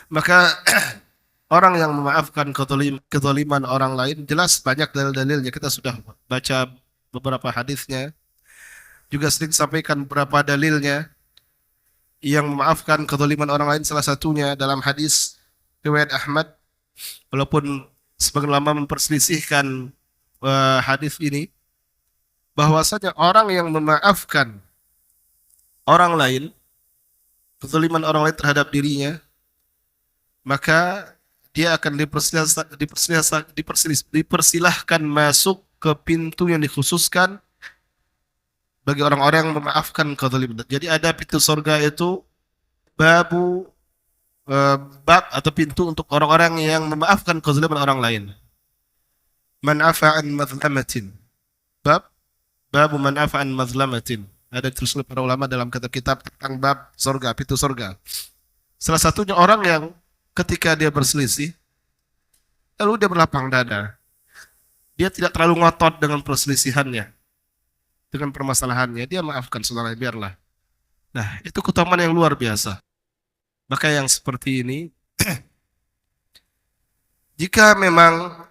Speaker 1: Maka orang yang memaafkan kezaliman orang lain, jelas banyak dalil-dalilnya. Kita sudah baca beberapa hadisnya, juga sering sampaikan beberapa dalilnya yang memaafkan kezaliman orang lain. Salah satunya dalam hadis riwayat Ahmad, walaupun sebagian ulama memperselisihkan hadis ini, bahwasanya orang yang memaafkan orang lain, kezaliman orang lain terhadap dirinya, maka dia akan dipersilahkan masuk ke pintu yang dikhususkan bagi orang-orang yang memaafkan kezaliman. Jadi ada pintu surga itu bab atau pintu untuk orang-orang yang memaafkan kezaliman orang lain. Man afa an mazlamatin. Babu man afa an mazlamatin. Ada ditulis para ulama dalam kitab tentang bab surga, pintu surga. Salah satunya orang yang ketika dia berselisih, lalu dia berlapang dada. Dia tidak terlalu ngotot dengan perselisihannya, dengan permasalahannya. Dia maafkan saudara, biarlah. Nah, itu keutamaan yang luar biasa. Maka yang seperti ini, jika memang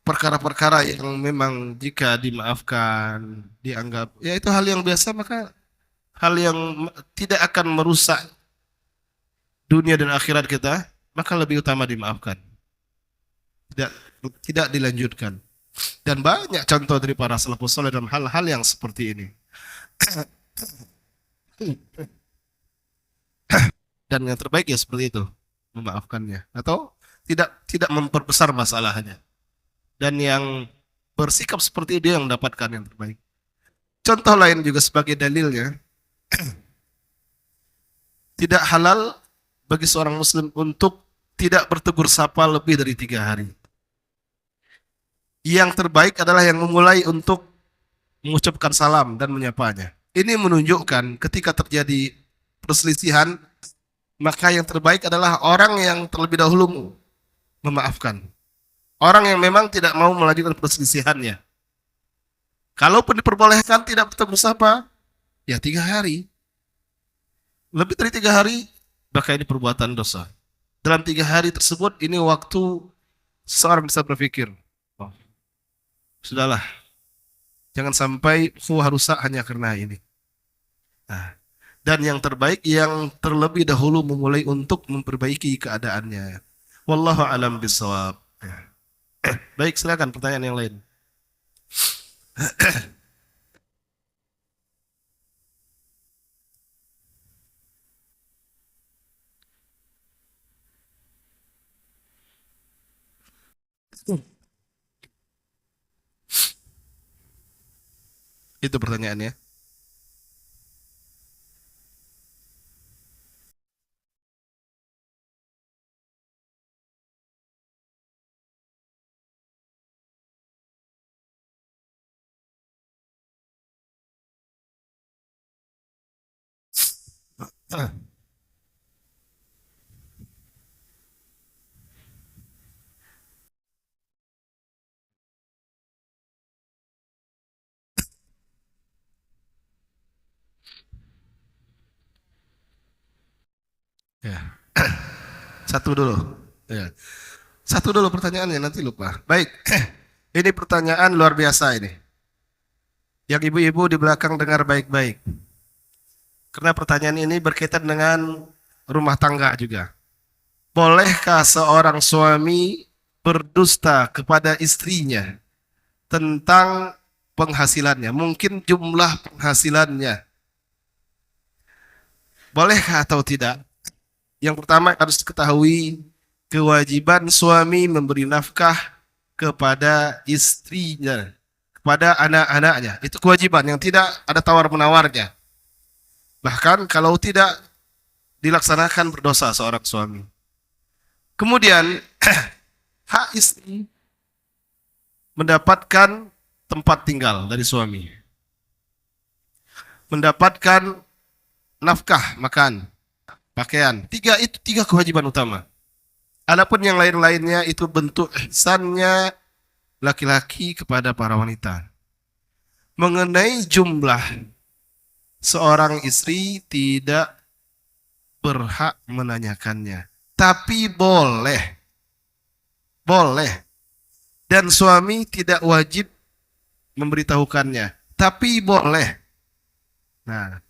Speaker 1: perkara-perkara yang memang jika dimaafkan, dianggap, ya itu hal yang biasa, maka hal yang tidak akan merusak dunia dan akhirat kita, maka lebih utama dimaafkan. Tidak dilanjutkan. Dan banyak contoh dari para salafus saleh dalam hal-hal yang seperti ini. Dan yang terbaik ya seperti itu, memaafkannya atau tidak memperbesar masalahnya. Dan yang bersikap seperti dia yang mendapatkan yang terbaik. Contoh lain juga sebagai dalilnya, tidak halal bagi seorang muslim untuk tidak bertegur sapa lebih dari 3 hari. Yang terbaik adalah yang memulai untuk mengucapkan salam dan menyapanya. Ini menunjukkan ketika terjadi perselisihan, maka yang terbaik adalah orang yang terlebih dahulu memaafkan. Orang yang memang tidak mau melanjutkan perselisihannya. Kalaupun diperbolehkan tidak bertegur sapa, ya 3 hari. Lebih dari 3 hari, maka ini perbuatan dosa. Dalam 3 hari tersebut, ini waktu seorang bisa berpikir, oh, sudahlah, jangan sampai ukhuwah rusak hanya karena ini. Nah, dan yang terbaik yang terlebih dahulu memulai untuk memperbaiki keadaannya. Wallahu alam bisawab. Baik, silakan pertanyaan yang lain. Itu pertanyaannya. Ya. Satu dulu. Ya. Satu dulu pertanyaannya, nanti lupa. Baik. Ini pertanyaan luar biasa ini. Yang ibu-ibu di belakang dengar baik-baik. Karena pertanyaan ini berkaitan dengan rumah tangga juga. Bolehkah seorang suami berdusta kepada istrinya tentang penghasilannya? Mungkin jumlah penghasilannya. Bolehkah atau tidak? Yang pertama harus diketahui kewajiban suami memberi nafkah kepada istrinya, kepada anak-anaknya. Itu kewajiban yang tidak ada tawar-menawarnya. Bahkan kalau tidak dilaksanakan berdosa seorang suami. Kemudian hak istri mendapatkan tempat tinggal dari suami. Mendapatkan nafkah, makan, pakaian. Tiga kewajiban utama. Adapun yang lain-lainnya itu bentuk ihsannya laki-laki kepada para wanita. Mengenai jumlah, seorang istri tidak berhak menanyakannya. Tapi boleh. Boleh. Dan suami tidak wajib memberitahukannya. Tapi boleh. Nah,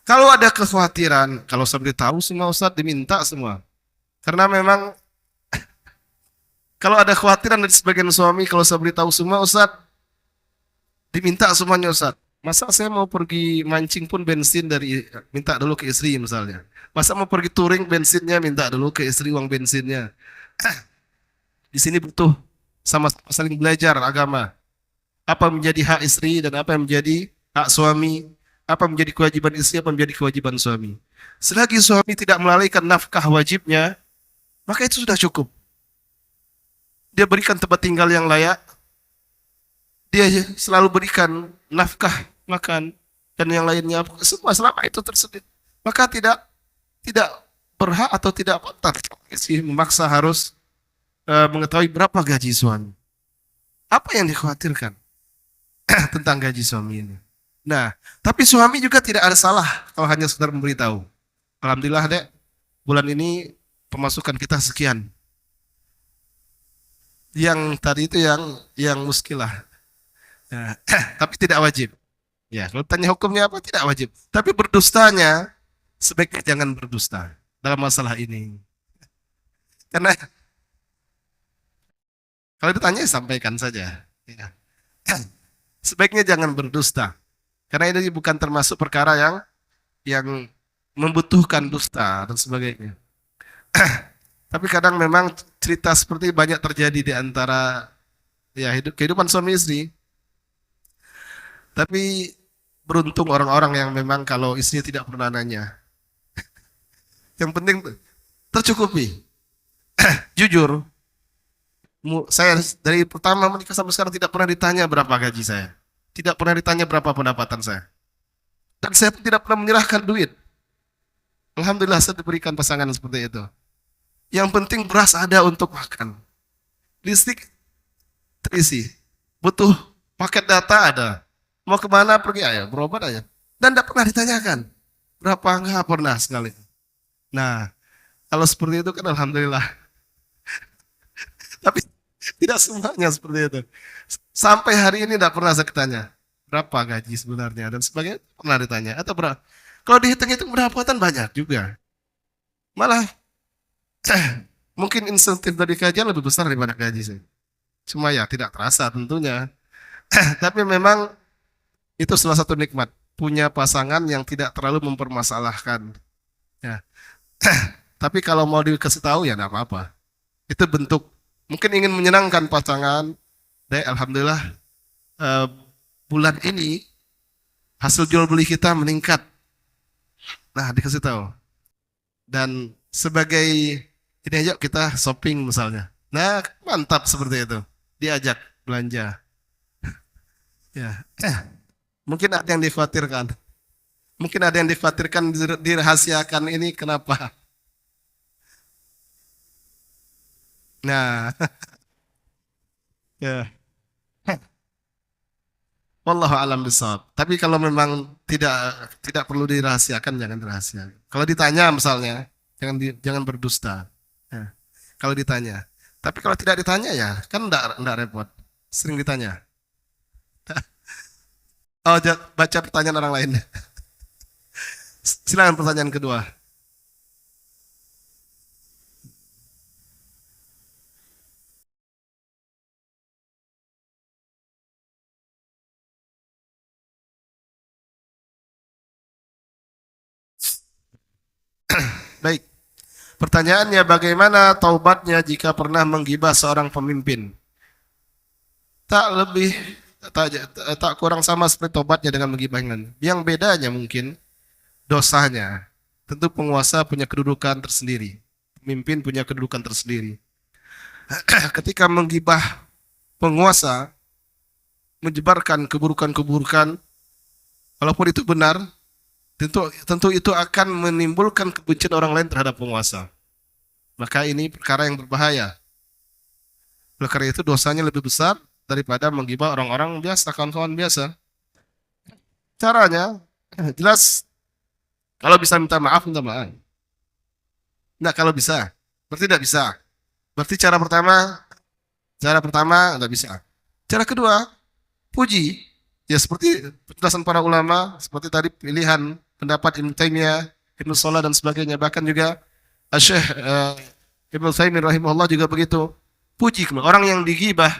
Speaker 1: kalau ada kekhawatiran, kalau saya beritahu semua Ustaz diminta semua. Karena memang kalau ada kekhawatiran dari sebagian suami, kalau saya beritahu semua Ustaz diminta semuanya Ustaz. Masa saya mau pergi mancing pun bensin dari minta dulu ke istri misalnya. Masa mau pergi touring bensinnya minta dulu ke istri uang bensinnya. Di sini butuh sama saling belajar agama. Apa menjadi hak istri dan apa yang menjadi hak suami, apa menjadi kewajiban istri, apa menjadi kewajiban suami. Selagi suami tidak melalaikan nafkah wajibnya, maka itu sudah cukup. Dia berikan tempat tinggal yang layak, dia selalu berikan nafkah, makan, dan yang lainnya, semua selama itu tersedia. Maka tidak berhak atau tidak pantas istri memaksa harus mengetahui berapa gaji suami. Apa yang dikhawatirkan tentang gaji suami ini? Nah, tapi suami juga tidak ada salah kalau hanya sekedar memberitahu. Alhamdulillah, Dek, bulan ini pemasukan kita sekian. Yang tadi itu yang muskilah. Ya, tapi tidak wajib. Ya, kalau tanya hukumnya apa tidak wajib. Tapi berdustanya sebaiknya jangan berdusta dalam masalah ini. Karena kalau ditanya sampaikan saja. Ya. Sebaiknya jangan berdusta. Karena ini bukan termasuk perkara yang membutuhkan dusta dan sebagainya. Tapi kadang memang cerita seperti banyak terjadi di antara ya kehidupan suami istri. Tapi beruntung orang-orang yang memang kalau istrinya tidak pernah nanya. Yang penting tercukupi. Jujur, saya dari pertama menikah sampai sekarang tidak pernah ditanya berapa gaji saya. Tidak pernah ditanya berapa pendapatan saya. Dan saya pun tidak pernah menyerahkan duit. Alhamdulillah saya diberikan pasangan seperti itu. Yang penting beras ada untuk makan. Listrik terisi. Butuh paket data ada. Mau kemana pergi aja, berobat aja. Dan tidak pernah ditanyakan. Berapa enggak pernah sekali. Nah, Kalau seperti itu kan alhamdulillah. Tapi tidak semuanya seperti itu. Sampai hari ini tidak pernah saya tanya berapa gaji sebenarnya dan sebagainya pernah ditanya atau berapa. Kalau dihitung-hitung pendapatan banyak juga. Malah mungkin insentif dari kajian lebih besar daripada gaji saya. Cuma ya tidak terasa tentunya. Tapi memang itu salah satu nikmat punya pasangan yang tidak terlalu mempermasalahkan. Ya. Tapi kalau mau dikasih tahu ya tidak apa-apa. Itu bentuk mungkin ingin menyenangkan pasangan. Deh, alhamdulillah eh, bulan ini hasil jual beli kita meningkat. Nah, dikasih tahu. Dan sebagai ini aja kita shopping misalnya. Nah, mantap seperti itu. Diajak belanja. Ya. Mungkin ada yang dikhawatirkan. Mungkin ada yang dikhawatirkan dirahasiakan ini kenapa? Nah, ya. Wallahu alam bisawab. Tapi kalau memang tidak tidak perlu dirahasiakan, jangan dirahasiakan. Kalau ditanya misalnya, jangan berdusta. Ya. Kalau ditanya. Tapi kalau tidak ditanya ya, kan enggak repot. Sering ditanya. Oh, baca pertanyaan orang lain. Silakan pertanyaan kedua. Baik. Pertanyaannya bagaimana taubatnya jika pernah menggibah seorang pemimpin? Tak lebih tak, tak kurang sama seperti tobatnya dengan menggibah yang lain. Yang bedanya mungkin dosanya. Tentu penguasa punya kedudukan tersendiri. Pemimpin punya kedudukan tersendiri. Ketika menggibah penguasa, menyebarkan keburukan-keburukan, walaupun itu benar, tentu itu akan menimbulkan kebencian orang lain terhadap penguasa. Maka ini perkara yang berbahaya. Oleh karena itu dosanya lebih besar daripada menggibah orang-orang biasa, kawan-kawan biasa. Caranya jelas, kalau bisa minta maaf, minta maaf. Nah, kalau bisa, berarti tidak bisa. Berarti cara pertama tidak bisa. Cara kedua, puji. Ya seperti penjelasan para ulama, seperti tadi pilihan pendapat Ibnu Taimiyah, Ibnu Salah dan sebagainya. Bahkan juga Syekh Ibnu Taimiyah rahimahullah juga begitu. Puji orang yang digibah,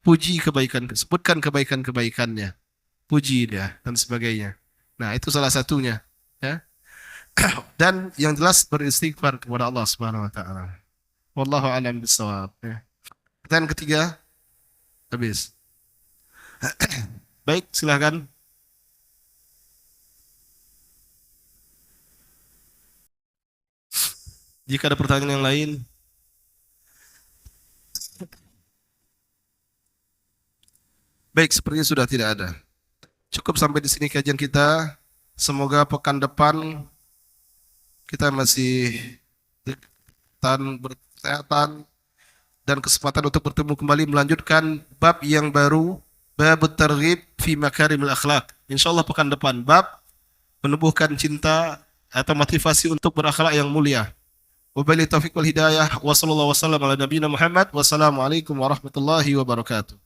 Speaker 1: puji kebaikan, sebutkan kebaikan-kebaikannya, puji dia dan sebagainya. Nah, itu salah satunya, ya. Dan yang jelas beristighfar kepada Allah Subhanahu wa taala. Wallahu a'lam bishawab, ya. Pertanyaan ketiga habis. Baik, silakan. Jika ada pertanyaan yang lain, baik, sepertinya sudah tidak ada. Cukup sampai di sini kajian kita. Semoga pekan depan kita masih berkesehatan dan kesempatan untuk bertemu kembali melanjutkan bab yang baru, bab targhib fi makarimil akhlak. Insyaallah pekan depan bab menumbuhkan cinta atau motivasi untuk berakhlak yang mulia. Wabillahi taufiq wal hidayah wa sallallahu wasallam ala nabiyina Muhammad. Wassalamualaikum warahmatullahi wabarakatuh.